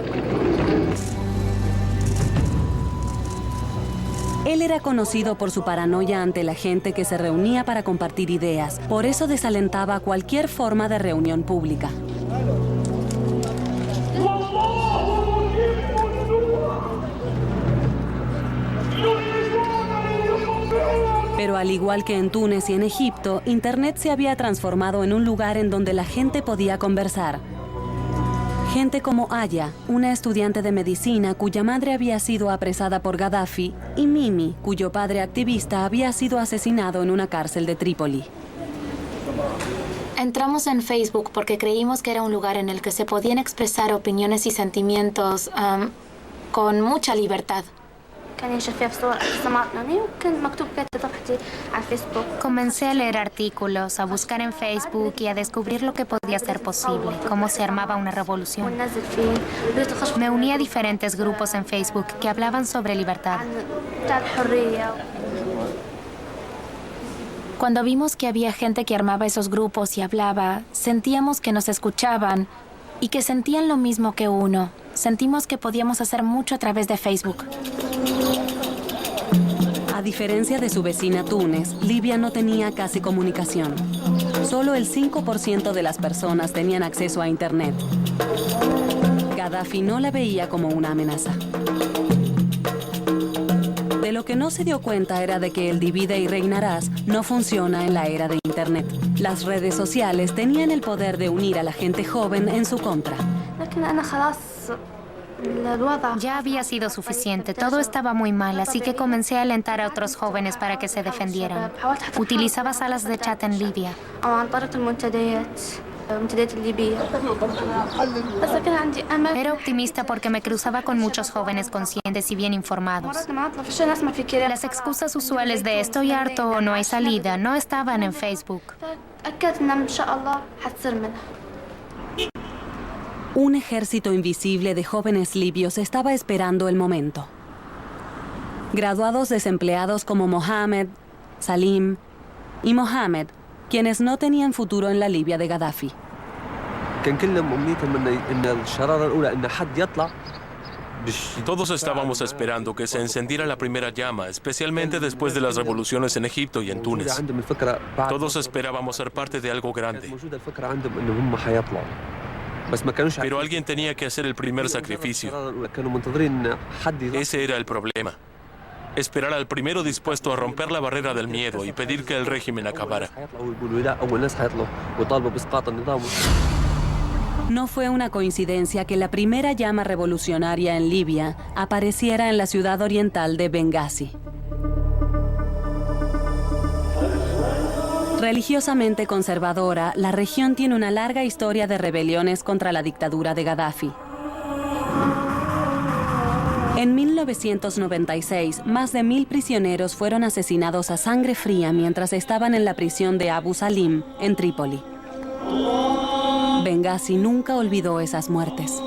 Él era conocido por su paranoia ante la gente que se reunía para compartir ideas. Por eso desalentaba cualquier forma de reunión pública. Pero al igual que en Túnez y en Egipto, Internet se había transformado en un lugar en donde la gente podía conversar. Gente como Aya, una estudiante de medicina cuya madre había sido apresada por Gaddafi, y Mimi, cuyo padre activista había sido asesinado en una cárcel de Trípoli. Entramos en Facebook porque creímos que era un lugar en el que se podían expresar opiniones y sentimientos con mucha libertad. Comencé a leer artículos, a buscar en Facebook y a descubrir lo que podía ser posible, cómo se armaba una revolución. Me uní a diferentes grupos en Facebook que hablaban sobre libertad. Cuando vimos que había gente que armaba esos grupos y hablaba, sentíamos que nos escuchaban y que sentían lo mismo que uno. Sentimos que podíamos hacer mucho a través de Facebook. A diferencia de su vecina Túnez, Libia no tenía casi comunicación. Solo el 5% de las personas tenían acceso a Internet. Gaddafi no la veía como una amenaza. De lo que no se dio cuenta era de que el divide y reinarás no funciona en la era de Internet. Las redes sociales tenían el poder de unir a la gente joven en su contra. Ya había sido suficiente, todo estaba muy mal, así que comencé a alentar a otros jóvenes para que se defendieran. Utilizaba salas de chat en Libia. Era optimista porque me cruzaba con muchos jóvenes conscientes y bien informados. Las excusas usuales de estoy harto o no hay salida no estaban en Facebook. Un ejército invisible de jóvenes libios estaba esperando el momento. Graduados desempleados como Mohamed, Salim y Mohamed, quienes no tenían futuro en la Libia de Gaddafi. Todos estábamos esperando que se encendiera la primera llama, especialmente después de las revoluciones en Egipto y en Túnez. Todos esperábamos ser parte de algo grande. Pero alguien tenía que hacer el primer sacrificio. Ese era el problema. Esperar al primero dispuesto a romper la barrera del miedo y pedir que el régimen acabara. No fue una coincidencia que la primera llama revolucionaria en Libia apareciera en la ciudad oriental de Bengasi. Religiosamente conservadora, la región tiene una larga historia de rebeliones contra la dictadura de Gaddafi. En 1996, más de 1000 prisioneros fueron asesinados a sangre fría mientras estaban en la prisión de Abu Salim, en Trípoli. Bengasi nunca olvidó esas muertes.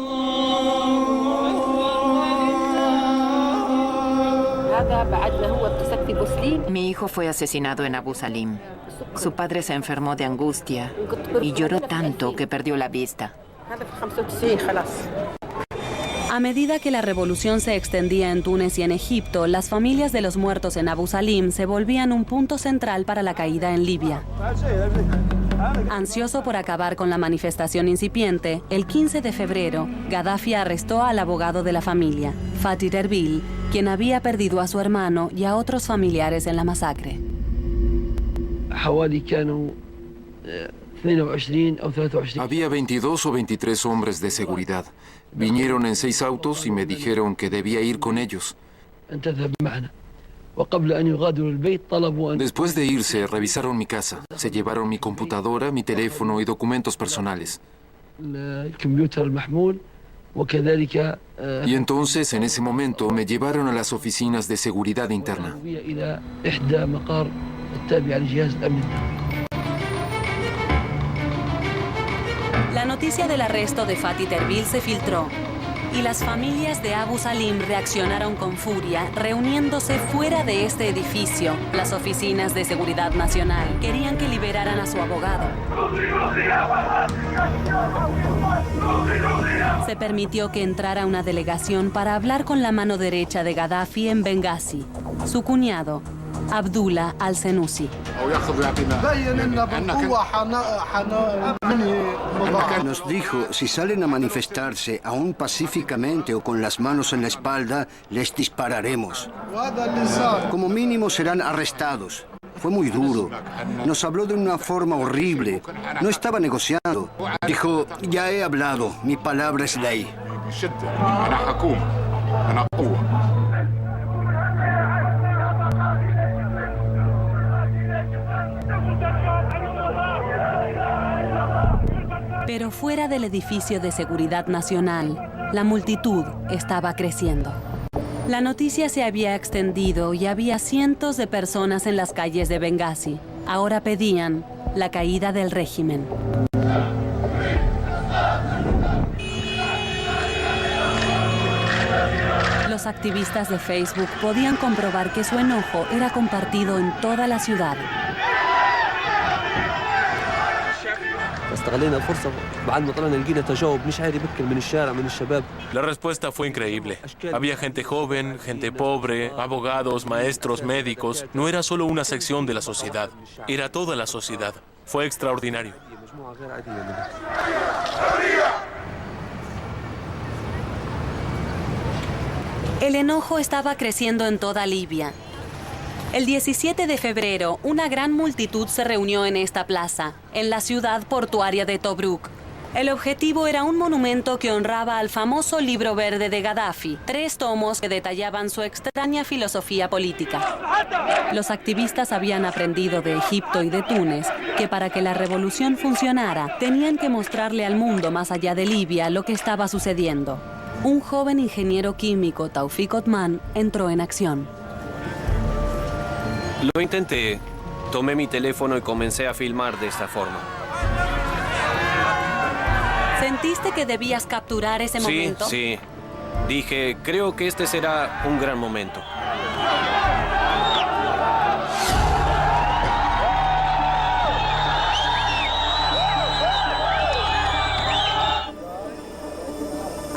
Mi hijo fue asesinado en Abu Salim. Su padre se enfermó de angustia y lloró tanto que perdió la vista. A medida que la revolución se extendía en Túnez y en Egipto, las familias de los muertos en Abu Salim se volvían un punto central para la caída en Libia. Ansioso por acabar con la manifestación incipiente, el 15 de febrero, Gaddafi arrestó al abogado de la familia, Fatih Erbil, quien había perdido a su hermano y a otros familiares en la masacre. Había 22 o 23 hombres de seguridad. Vinieron en 6 autos y me dijeron que debía ir con ellos. Después de irse, revisaron mi casa. Se llevaron mi computadora, mi teléfono y documentos personales. Y entonces, en ese momento, me llevaron a las oficinas de seguridad interna. La noticia del arresto de Fatih Erbil se filtró y las familias de Abu Salim reaccionaron con furia, reuniéndose fuera de este edificio. Las oficinas de seguridad nacional querían que liberaran a su abogado. Se permitió que entrara una delegación para hablar con la mano derecha de Gaddafi en Bengasi, su cuñado, Abdullah al-Senussi. Nos dijo, si salen a manifestarse aún pacíficamente o con las manos en la espalda, les dispararemos. Como mínimo serán arrestados. Fue muy duro. Nos habló de una forma horrible. No estaba negociando. Dijo, ya he hablado, mi palabra es ley. Pero fuera del edificio de seguridad nacional, la multitud estaba creciendo. La noticia se había extendido y había cientos de personas en las calles de Bengasi. Ahora pedían la caída del régimen. Los activistas de Facebook podían comprobar que su enojo era compartido en toda la ciudad. La respuesta fue increíble. Había gente joven, gente pobre, abogados, maestros, médicos. No era solo una sección de la sociedad, era toda la sociedad. Fue extraordinario. El enojo estaba creciendo en toda Libia. El 17 de febrero, una gran multitud se reunió en esta plaza, en la ciudad portuaria de Tobruk. El objetivo era un monumento que honraba al famoso libro verde de Gaddafi, 3 tomos que detallaban su extraña filosofía política. Los activistas habían aprendido de Egipto y de Túnez que para que la revolución funcionara, tenían que mostrarle al mundo más allá de Libia lo que estaba sucediendo. Un joven ingeniero químico, Taufik Othman, entró en acción. Lo intenté. Tomé mi teléfono y comencé a filmar de esta forma. ¿Sentiste que debías capturar ese momento? Sí. Dije, creo que este será un gran momento.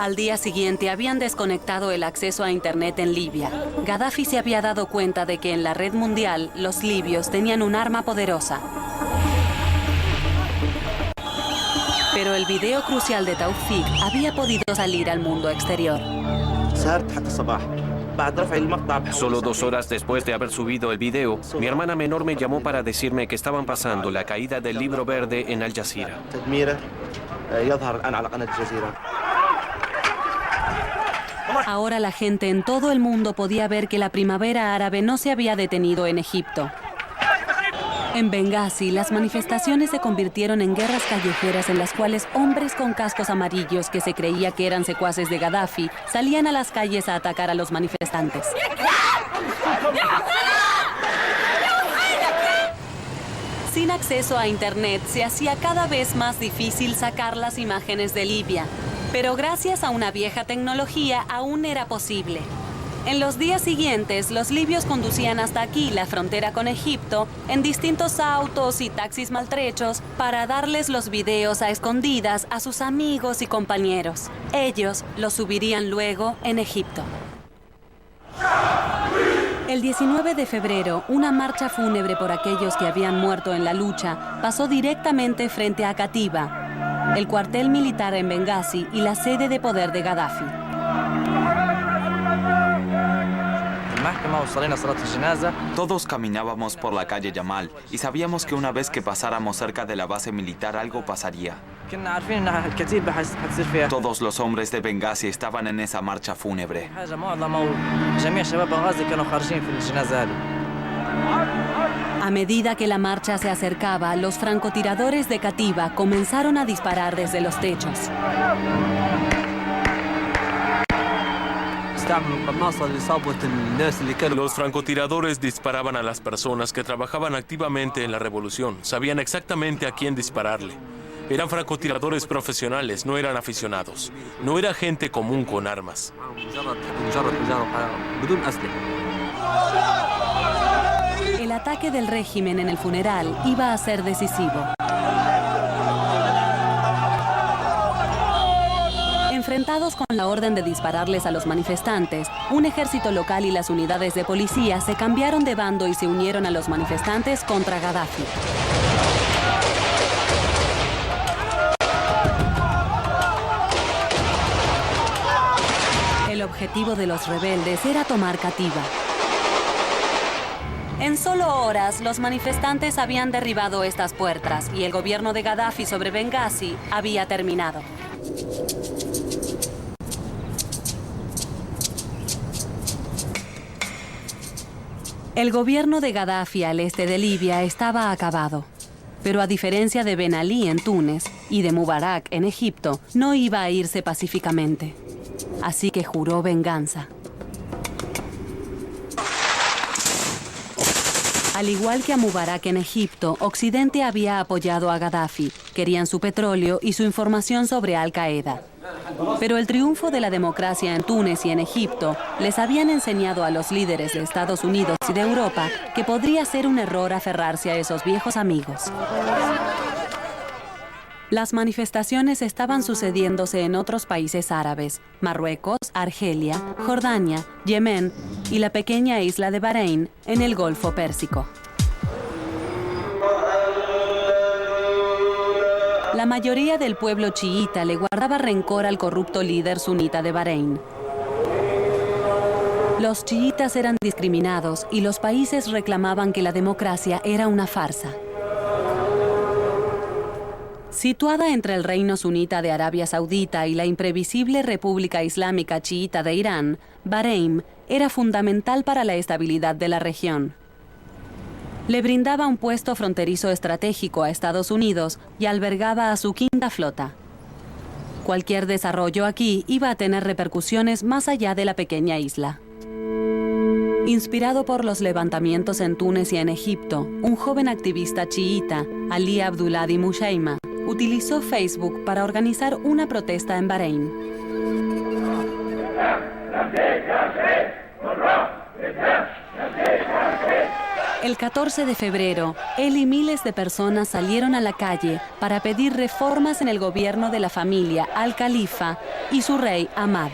Al día siguiente habían desconectado el acceso a Internet en Libia. Gaddafi se había dado cuenta de que en la red mundial los libios tenían un arma poderosa. Pero el video crucial de Taufik había podido salir al mundo exterior. Solo 2 horas después de haber subido el video, mi hermana menor me llamó para decirme que estaban pasando la caída del Libro Verde en Al Jazeera. Ahora la gente en todo el mundo podía ver que la primavera árabe no se había detenido en Egipto. En Bengasi, las manifestaciones se convirtieron en guerras callejeras en las cuales hombres con cascos amarillos que se creía que eran secuaces de Gaddafi salían a las calles a atacar a los manifestantes. Sin acceso a Internet, se hacía cada vez más difícil sacar las imágenes de Libia. Pero gracias a una vieja tecnología aún era posible. En los días siguientes, los libios conducían hasta aquí, la frontera con Egipto, en distintos autos y taxis maltrechos para darles los videos a escondidas a sus amigos y compañeros. Ellos los subirían luego en Egipto. El 19 de febrero, una marcha fúnebre por aquellos que habían muerto en la lucha pasó directamente frente a Katiba, el cuartel militar en Bengasi y la sede de poder de Gaddafi. Todos caminábamos por la calle Yamal y sabíamos que una vez que pasáramos cerca de la base militar algo pasaría. Todos los hombres de Bengasi estaban en esa marcha fúnebre. A medida que la marcha se acercaba, los francotiradores de Katiba comenzaron a disparar desde los techos. Los francotiradores disparaban a las personas que trabajaban activamente en la revolución. Sabían exactamente a quién dispararle. Eran francotiradores profesionales, no eran aficionados. No era gente común con armas. El ataque del régimen en el funeral iba a ser decisivo. Enfrentados con la orden de dispararles a los manifestantes, un ejército local y las unidades de policía se cambiaron de bando y se unieron a los manifestantes contra Gaddafi. El objetivo de los rebeldes era tomar Katiba. En solo horas, los manifestantes habían derribado estas puertas y el gobierno de Gaddafi sobre Bengasi había terminado. El gobierno de Gaddafi al este de Libia estaba acabado. Pero a diferencia de Ben Ali en Túnez y de Mubarak en Egipto, no iba a irse pacíficamente. Así que juró venganza. Al igual que a Mubarak en Egipto, Occidente había apoyado a Gaddafi. Querían su petróleo y su información sobre Al-Qaeda. Pero el triunfo de la democracia en Túnez y en Egipto les habían enseñado a los líderes de Estados Unidos y de Europa que podría ser un error aferrarse a esos viejos amigos. Las manifestaciones estaban sucediéndose en otros países árabes: Marruecos, Argelia, Jordania, Yemen y la pequeña isla de Bahrein en el Golfo Pérsico. La mayoría del pueblo chiita le guardaba rencor al corrupto líder sunita de Bahrein. Los chiitas eran discriminados y los países reclamaban que la democracia era una farsa. Situada entre el reino sunita de Arabia Saudita y la imprevisible República Islámica Chiita de Irán, Bahrein era fundamental para la estabilidad de la región. Le brindaba un puesto fronterizo estratégico a Estados Unidos y albergaba a su quinta flota. Cualquier desarrollo aquí iba a tener repercusiones más allá de la pequeña isla. Inspirado por los levantamientos en Túnez y en Egipto, un joven activista chiita, Ali Abdulhadi Mushaima, utilizó Facebook para organizar una protesta en Bahrein. El 14 de febrero, él y miles de personas salieron a la calle para pedir reformas en el gobierno de la familia Al-Khalifa y su rey Ahmad.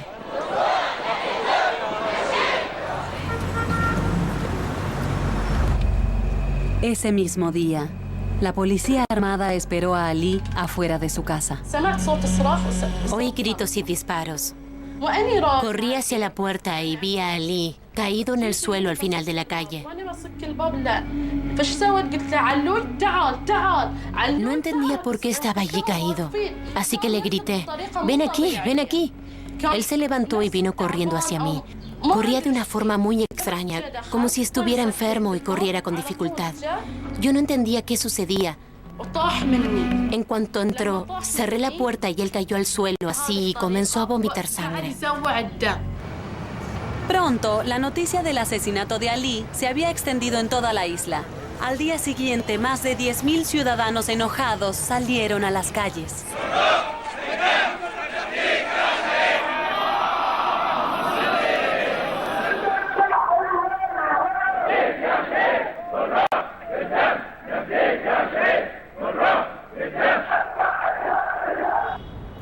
Ese mismo día, la policía armada esperó a Ali afuera de su casa. Oí gritos y disparos. Corrí hacia la puerta y vi a Ali caído en el suelo al final de la calle. No entendía por qué estaba allí caído, así que le grité, ven aquí, ven aquí. Él se levantó y vino corriendo hacia mí. Corría de una forma muy extraña, como si estuviera enfermo y corriera con dificultad. Yo no entendía qué sucedía. En cuanto entró, cerré la puerta y él cayó al suelo así y comenzó a vomitar sangre. Pronto, la noticia del asesinato de Ali se había extendido en toda la isla. Al día siguiente, más de 10.000 ciudadanos enojados salieron a las calles.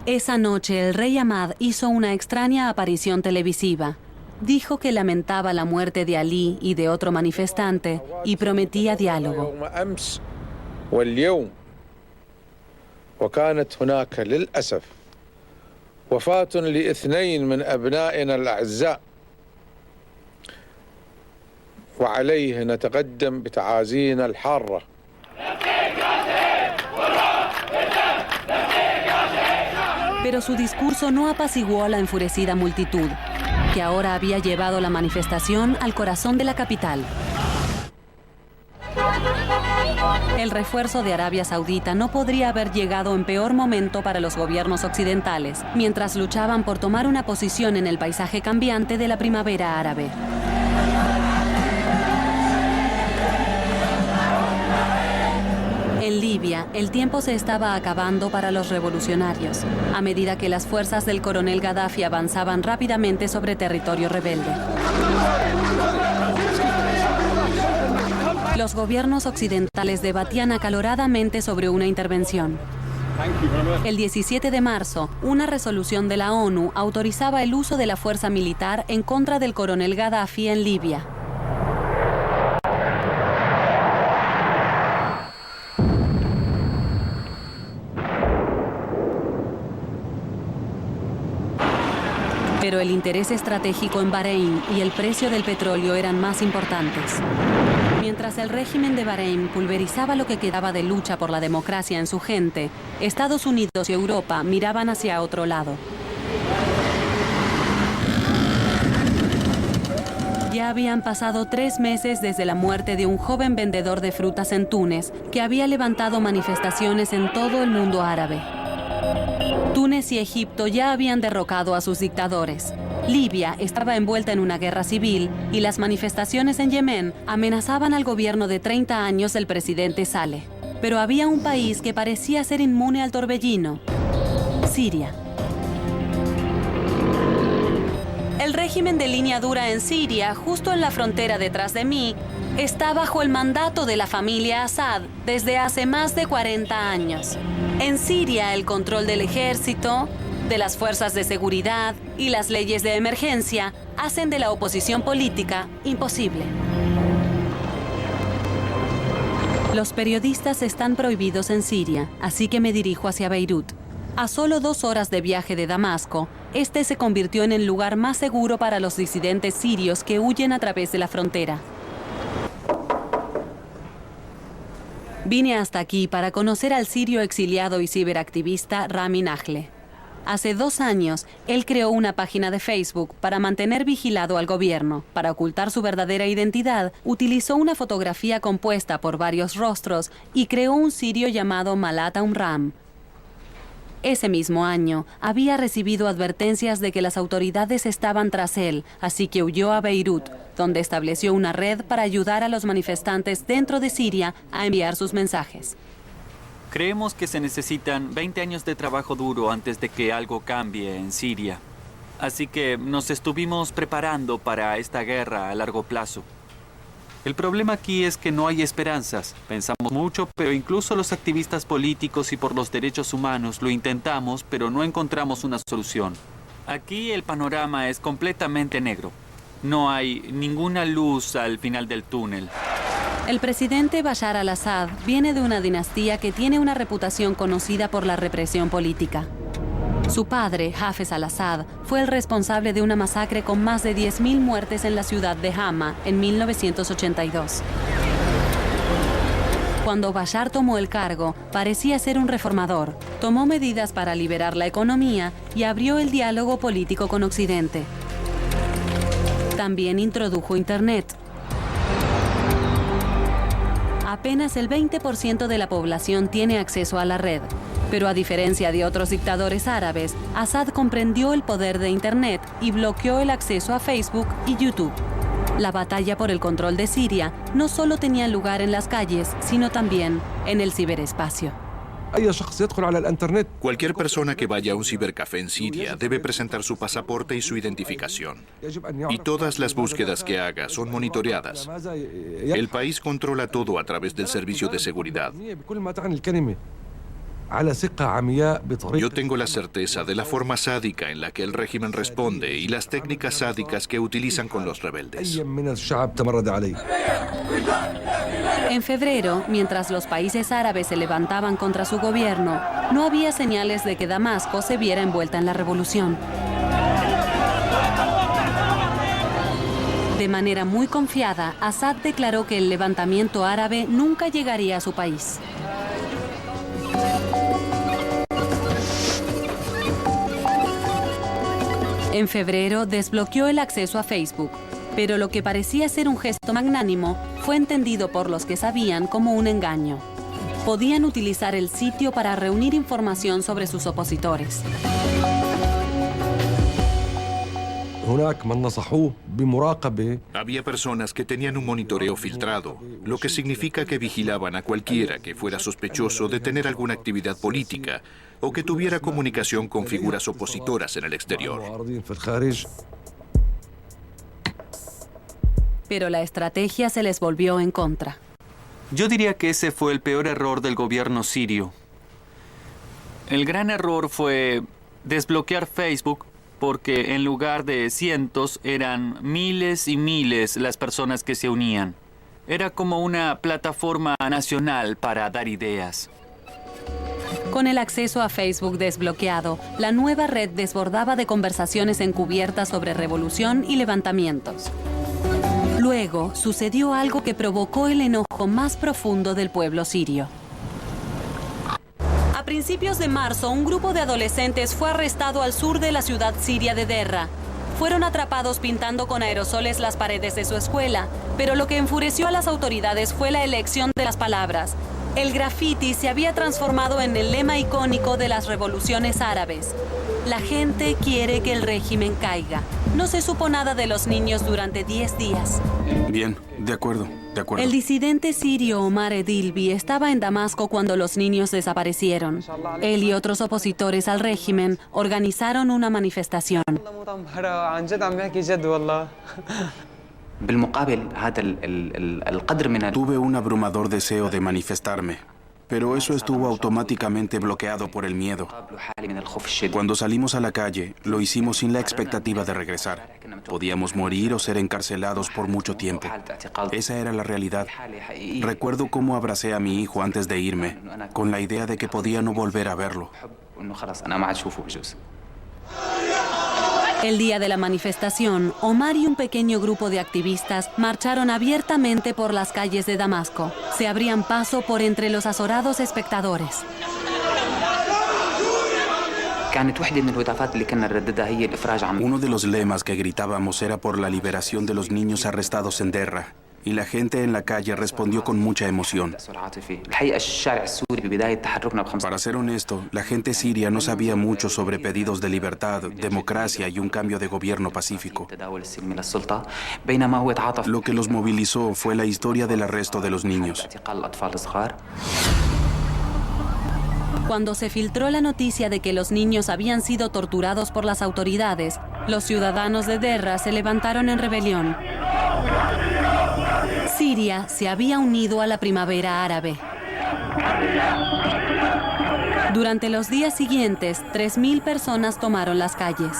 Esa noche, el rey Ahmad hizo una extraña aparición televisiva. Dijo que lamentaba la muerte de Ali y de otro manifestante y prometía diálogo. وكانت هناك للأسف وفاة لاثنين من أبنائنا الأعزاء وعليه نتقدم بتعازينا الحارة. Pero su discurso no apaciguó a la enfurecida multitud, que ahora había llevado la manifestación al corazón de la capital. El refuerzo de Arabia Saudita no podría haber llegado en peor momento para los gobiernos occidentales, mientras luchaban por tomar una posición en el paisaje cambiante de la primavera árabe. En Libia, el tiempo se estaba acabando para los revolucionarios, a medida que las fuerzas del coronel Gaddafi avanzaban rápidamente sobre territorio rebelde. Los gobiernos occidentales debatían acaloradamente sobre una intervención. El 17 de marzo, una resolución de la ONU autorizaba el uso de la fuerza militar en contra del coronel Gaddafi en Libia. Pero el interés estratégico en Bahrein y el precio del petróleo eran más importantes. Mientras el régimen de Bahrein pulverizaba lo que quedaba de lucha por la democracia en su gente, Estados Unidos y Europa miraban hacia otro lado. Ya habían pasado 3 meses desde la muerte de un joven vendedor de frutas en Túnez, que había levantado manifestaciones en todo el mundo árabe. Túnez y Egipto ya habían derrocado a sus dictadores. Libia estaba envuelta en una guerra civil y las manifestaciones en Yemen amenazaban al gobierno de 30 años del presidente Saleh. Pero había un país que parecía ser inmune al torbellino: Siria. El régimen de línea dura en Siria, justo en la frontera detrás de mí, está bajo el mandato de la familia Assad desde hace más de 40 años. En Siria, el control del ejército, de las fuerzas de seguridad y las leyes de emergencia hacen de la oposición política imposible. Los periodistas están prohibidos en Siria, así que me dirijo hacia Beirut. A solo 2 horas de viaje de Damasco, este se convirtió en el lugar más seguro para los disidentes sirios que huyen a través de la frontera. Vine hasta aquí para conocer al sirio exiliado y ciberactivista Rami Nagle. Hace 2 años, él creó una página de Facebook para mantener vigilado al gobierno. Para ocultar su verdadera identidad, utilizó una fotografía compuesta por varios rostros y creó un sirio llamado Malata Umram. Ese mismo año, había recibido advertencias de que las autoridades estaban tras él, así que huyó a Beirut, donde estableció una red para ayudar a los manifestantes dentro de Siria a enviar sus mensajes. Creemos que se necesitan 20 años de trabajo duro antes de que algo cambie en Siria. Así que nos estuvimos preparando para esta guerra a largo plazo. El problema aquí es que no hay esperanzas. Pensamos mucho, pero incluso los activistas políticos y por los derechos humanos lo intentamos, pero no encontramos una solución. Aquí el panorama es completamente negro. No hay ninguna luz al final del túnel. El presidente Bashar al-Assad viene de una dinastía que tiene una reputación conocida por la represión política. Su padre, Hafez al-Assad, fue el responsable de una masacre con más de 10.000 muertes en la ciudad de Hama en 1982. Cuando Bashar tomó el cargo, parecía ser un reformador. Tomó medidas para liberar la economía y abrió el diálogo político con Occidente. También introdujo Internet. Apenas el 20% de la población tiene acceso a la red. Pero a diferencia de otros dictadores árabes, Assad comprendió el poder de Internet y bloqueó el acceso a Facebook y YouTube. La batalla por el control de Siria no solo tenía lugar en las calles, sino también en el ciberespacio. Cualquier persona que vaya a un cibercafé en Siria debe presentar su pasaporte y su identificación. Y todas las búsquedas que haga son monitoreadas. El país controla todo a través del servicio de seguridad. Yo tengo la certeza de la forma sádica en la que el régimen responde y las técnicas sádicas que utilizan con los rebeldes. En febrero, mientras los países árabes se levantaban contra su gobierno, no había señales de que Damasco se viera envuelta en la revolución. De manera muy confiada, Assad declaró que el levantamiento árabe nunca llegaría a su país. En febrero desbloqueó el acceso a Facebook, pero lo que parecía ser un gesto magnánimo fue entendido por los que sabían como un engaño. Podían utilizar el sitio para reunir información sobre sus opositores. Había personas que tenían un monitoreo filtrado, lo que significa que vigilaban a cualquiera que fuera sospechoso de tener alguna actividad política o que tuviera comunicación con figuras opositoras en el exterior. Pero la estrategia se les volvió en contra. Yo diría que ese fue el peor error del gobierno sirio. El gran error fue desbloquear Facebook porque en lugar de cientos eran miles y miles las personas que se unían. Era como una plataforma nacional para dar ideas. Con el acceso a Facebook desbloqueado, la nueva red desbordaba de conversaciones encubiertas sobre revolución y levantamientos. Luego sucedió algo que provocó el enojo más profundo del pueblo sirio. A principios de marzo, un grupo de adolescentes fue arrestado al sur de la ciudad siria de Derra. Fueron atrapados pintando con aerosoles las paredes de su escuela, pero lo que enfureció a las autoridades fue la elección de las palabras. El graffiti se había transformado en el lema icónico de las revoluciones árabes. La gente quiere que el régimen caiga. No se supo nada de los niños durante 10 días. Bien, de acuerdo. El disidente sirio Omar Edilbi estaba en Damasco cuando los niños desaparecieron. Él y otros opositores al régimen organizaron una manifestación. Tuve un abrumador deseo de manifestarme, pero eso estuvo automáticamente bloqueado por el miedo. Cuando salimos a la calle, lo hicimos sin la expectativa de regresar. Podíamos morir o ser encarcelados por mucho tiempo. Esa era la realidad. Recuerdo cómo abracé a mi hijo antes de irme, con la idea de que podía no volver a verlo. El día de la manifestación, Omar y un pequeño grupo de activistas marcharon abiertamente por las calles de Damasco. Se abrían paso por entre los azorados espectadores. Uno de los lemas que gritábamos era por la liberación de los niños arrestados en Derra, y la gente en la calle respondió con mucha emoción. Para ser honesto, la gente siria no sabía mucho sobre pedidos de libertad, democracia y un cambio de gobierno pacífico. Lo que los movilizó fue la historia del arresto de los niños. Cuando se filtró la noticia de que los niños habían sido torturados por las autoridades, los ciudadanos de Derra se levantaron en rebelión. Siria se había unido a la primavera árabe. Durante los días siguientes, 3.000 personas tomaron las calles.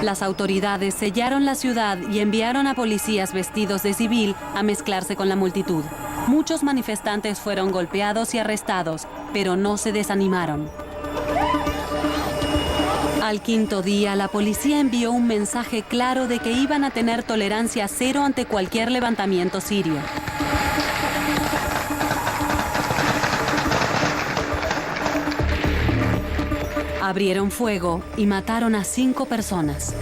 Las autoridades sellaron la ciudad y enviaron a policías vestidos de civil a mezclarse con la multitud. Muchos manifestantes fueron golpeados y arrestados, pero no se desanimaron. Al quinto día, la policía envió un mensaje claro de que iban a tener tolerancia cero ante cualquier levantamiento sirio. Abrieron fuego y mataron a 5 personas.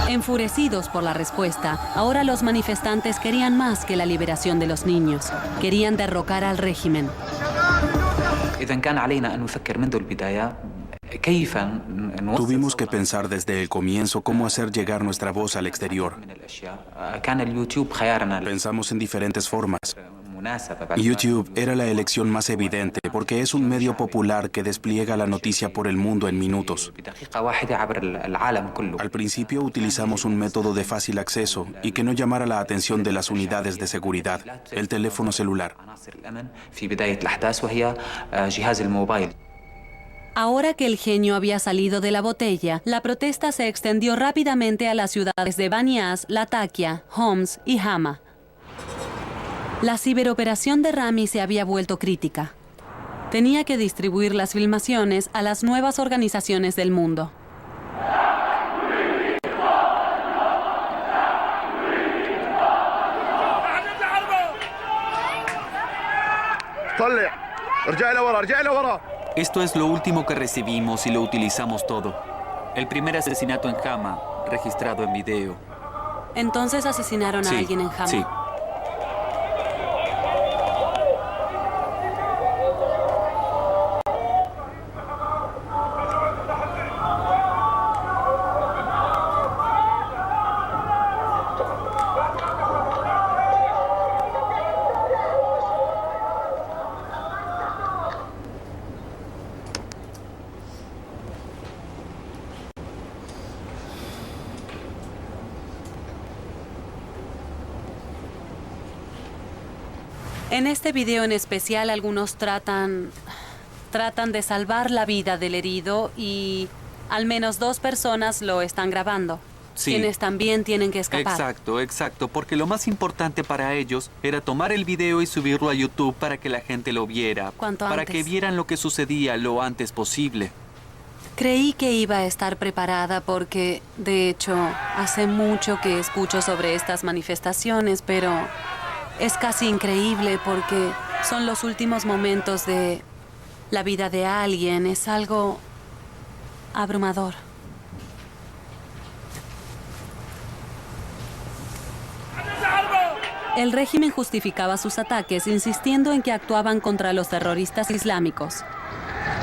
Enfurecidos por la respuesta, ahora los manifestantes querían más que la liberación de los niños. Querían derrocar al régimen. Tuvimos que pensar desde el comienzo cómo hacer llegar nuestra voz al exterior. Pensamos en diferentes formas. YouTube era la elección más evidente porque es un medio popular que despliega la noticia por el mundo en minutos. Al principio utilizamos un método de fácil acceso y que no llamara la atención de las unidades de seguridad, el teléfono celular. Ahora que el genio había salido de la botella, la protesta se extendió rápidamente a las ciudades de Banias, Latakia, Homs y Hama. La ciberoperación de Rami se había vuelto crítica. Tenía que distribuir las filmaciones a las nuevas organizaciones del mundo. Esto es lo último que recibimos y lo utilizamos todo. El primer asesinato en Hama, registrado en video. Entonces asesinaron a alguien en Hama. Sí. En este video en especial, algunos tratan de salvar la vida del herido y al menos 2 personas lo están grabando. Sí. Quienes también tienen que escapar. Exacto, porque lo más importante para ellos era tomar el video y subirlo a YouTube para que la gente lo viera. Cuanto para antes. que vieran lo que sucedía lo antes posible. Creí que iba a estar preparada porque, de hecho, hace mucho que escucho sobre estas manifestaciones, pero es casi increíble porque son los últimos momentos de la vida de alguien. Es algo abrumador. El régimen justificaba sus ataques insistiendo en que actuaban contra los terroristas islámicos.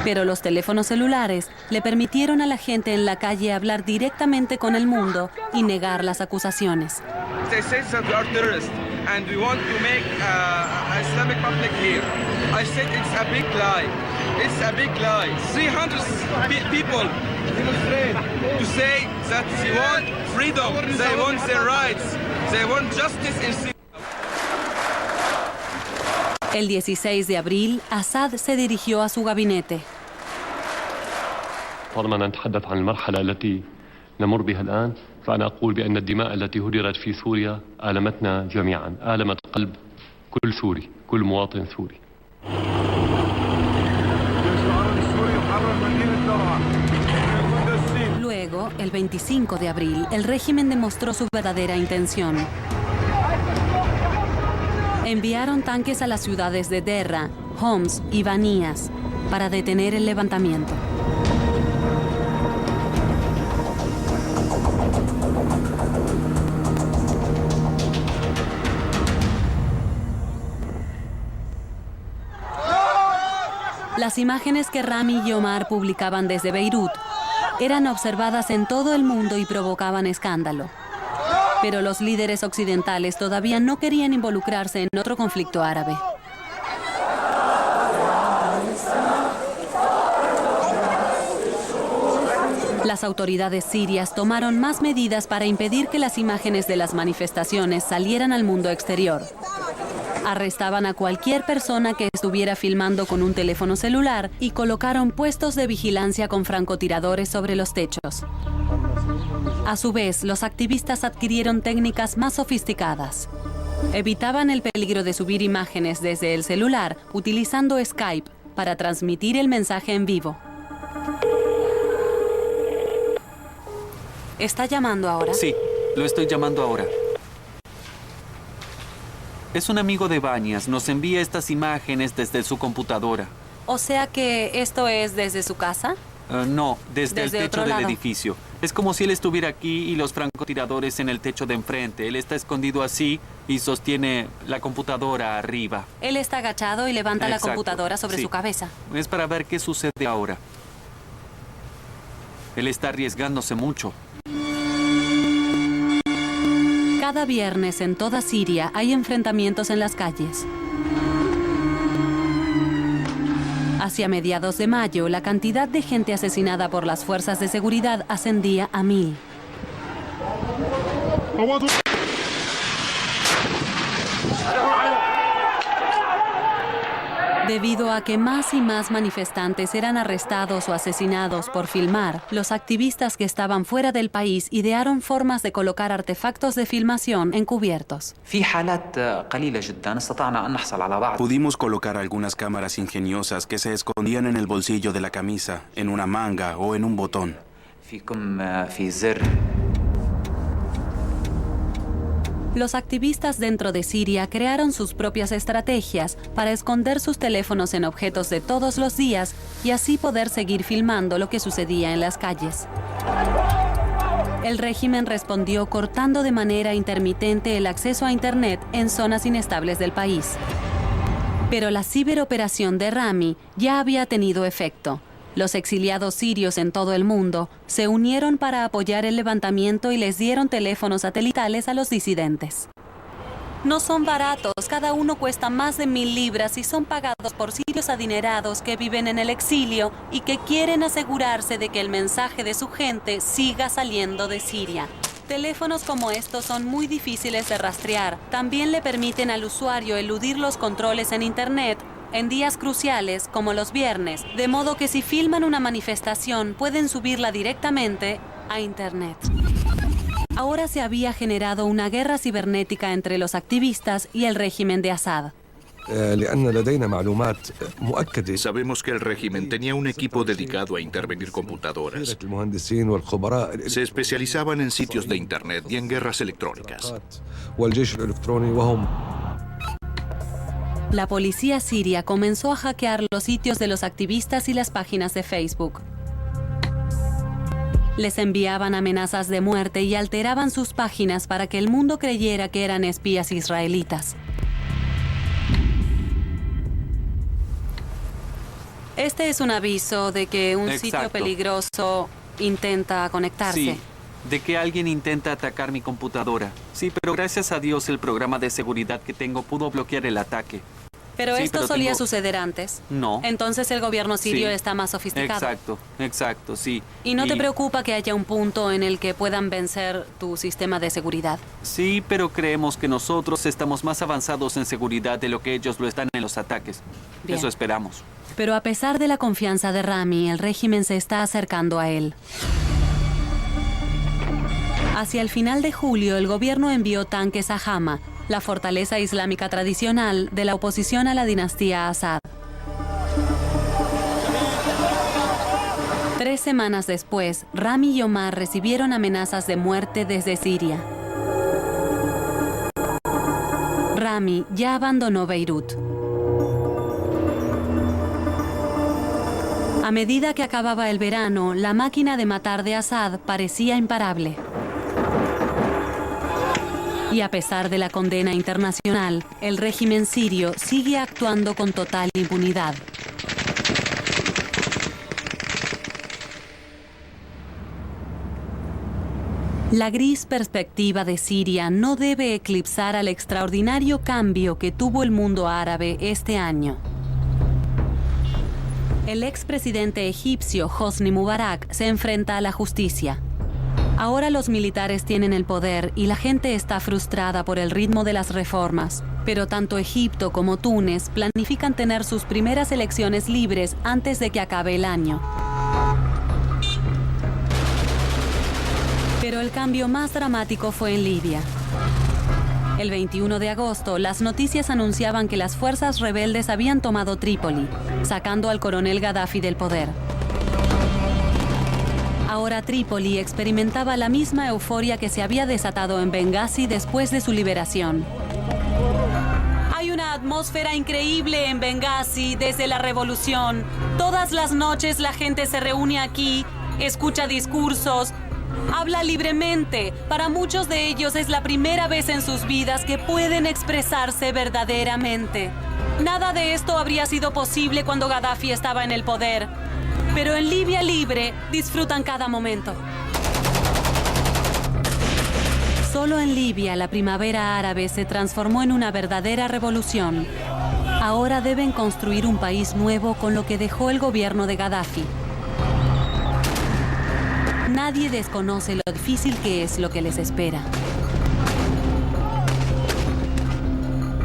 Pero los teléfonos celulares le permitieron a la gente en la calle hablar directamente con el mundo y negar las acusaciones. They say that we are terrorists and we want to make an Islamic Republic here. I said it's a big lie. It's a big lie. 300 people demonstrate to say that they want freedom, they want their rights, they want justice in Syria. El 16 de abril, Assad se dirigió a su gabinete. طالما نتحدث عن المرحلة التي نمر بها الآن فأنا أقول بأن الدماء التي هدرت في سوريا آلمتنا جميعا، آلمت قلب كل سوري، كل مواطن سوري. Luego, el 25 de abril, el régimen demostró su verdadera intención. Enviaron tanques a las ciudades de Derra, Homs y Banias para detener el levantamiento. Las imágenes que Rami y Omar publicaban desde Beirut eran observadas en todo el mundo y provocaban escándalo. Pero los líderes occidentales todavía no querían involucrarse en otro conflicto árabe. las autoridades sirias tomaron más medidas para impedir que las imágenes de las manifestaciones salieran al mundo exterior. Arrestaban a cualquier persona que estuviera filmando con un teléfono celular y colocaron puestos de vigilancia con francotiradores sobre los techos. A su vez, los activistas adquirieron técnicas más sofisticadas. Evitaban el peligro de subir imágenes desde el celular utilizando Skype para transmitir el mensaje en vivo. ¿Está llamando ahora? Sí, lo estoy llamando ahora. Es un amigo de Banias. Nos envía estas imágenes desde su computadora. O sea que esto es desde su casa. No, desde el techo del lado. edificio. Es como si él estuviera aquí y los francotiradores en el techo de enfrente. Él está escondido así y sostiene la computadora arriba. Él está agachado y levanta Exacto, la computadora sobre sí. su cabeza. Es para ver qué sucede ahora. Él está arriesgándose mucho. Cada viernes en toda Siria hay enfrentamientos en las calles. Hacia mediados de mayo, la cantidad de gente asesinada por las fuerzas de seguridad ascendía a 1000. Debido a que más y más manifestantes eran arrestados o asesinados por filmar, los activistas que estaban fuera del país idearon formas de colocar artefactos de filmación encubiertos. Pudimos colocar algunas cámaras ingeniosas que se escondían en el bolsillo de la camisa, en una manga o en un botón. Los activistas dentro de Siria crearon sus propias estrategias para esconder sus teléfonos en objetos de todos los días y así poder seguir filmando lo que sucedía en las calles. El régimen respondió cortando de manera intermitente el acceso a Internet en zonas inestables del país. Pero la ciberoperación de Rami ya había tenido efecto. Los exiliados sirios en todo el mundo se unieron para apoyar el levantamiento y les dieron teléfonos satelitales a los disidentes. No son baratos, cada uno cuesta más de 1000 libras y son pagados por sirios adinerados que viven en el exilio y que quieren asegurarse de que el mensaje de su gente siga saliendo de Siria. Teléfonos como estos son muy difíciles de rastrear. También le permiten al usuario eludir los controles en Internet en días cruciales, como los viernes, de modo que si filman una manifestación pueden subirla directamente a Internet. Ahora se había generado una guerra cibernética entre los activistas y el régimen de Assad. Sabemos que el régimen tenía un equipo dedicado a intervenir computadoras. Se especializaban en sitios de Internet y en guerras electrónicas. La policía siria comenzó a hackear los sitios de los activistas y las páginas de Facebook. Les enviaban amenazas de muerte y alteraban sus páginas para que el mundo creyera que eran espías israelitas. Este es un aviso de que un sitio peligroso intenta conectarse. Sí, de que alguien intenta atacar mi computadora. Sí, pero gracias a Dios el programa de seguridad que tengo pudo bloquear el ataque. Pero sí, esto solía suceder antes. No. Entonces el gobierno sirio está más sofisticado. Exacto, sí. ¿Y no te preocupa que haya un punto en el que puedan vencer tu sistema de seguridad? Sí, pero creemos que nosotros estamos más avanzados en seguridad de lo que ellos lo están en los ataques. Bien. Eso esperamos. Pero a pesar de la confianza de Rami, el régimen se está acercando a él. Hacia el final de julio, el gobierno envió tanques a Hama, la fortaleza islámica tradicional de la oposición a la dinastía Assad. 3 semanas después, Rami y Omar recibieron amenazas de muerte desde Siria. Rami ya abandonó Beirut. A medida que acababa el verano, la máquina de matar de Assad parecía imparable. Y a pesar de la condena internacional, el régimen sirio sigue actuando con total impunidad. La gris perspectiva de Siria no debe eclipsar al extraordinario cambio que tuvo el mundo árabe este año. El expresidente egipcio Hosni Mubarak se enfrenta a la justicia. Ahora los militares tienen el poder y la gente está frustrada por el ritmo de las reformas. Pero tanto Egipto como Túnez planifican tener sus primeras elecciones libres antes de que acabe el año. Pero el cambio más dramático fue en Libia. El 21 de agosto, las noticias anunciaban que las fuerzas rebeldes habían tomado Trípoli, sacando al coronel Gaddafi del poder. Ahora Trípoli experimentaba la misma euforia que se había desatado en Bengasi después de su liberación. Hay una atmósfera increíble en Bengasi desde la revolución. Todas las noches la gente se reúne aquí, escucha discursos, habla libremente. Para muchos de ellos es la primera vez en sus vidas que pueden expresarse verdaderamente. Nada de esto habría sido posible cuando Gaddafi estaba en el poder. Pero en Libia libre disfrutan cada momento. Solo en Libia la primavera árabe se transformó en una verdadera revolución. Ahora deben construir un país nuevo con lo que dejó el gobierno de Gaddafi. Nadie desconoce lo difícil que es lo que les espera.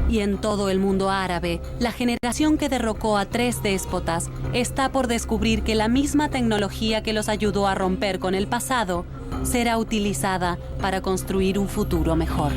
Y en todo el mundo árabe, la generación que derrocó a 3 déspotas está por descubrir que la misma tecnología que los ayudó a romper con el pasado será utilizada para construir un futuro mejor.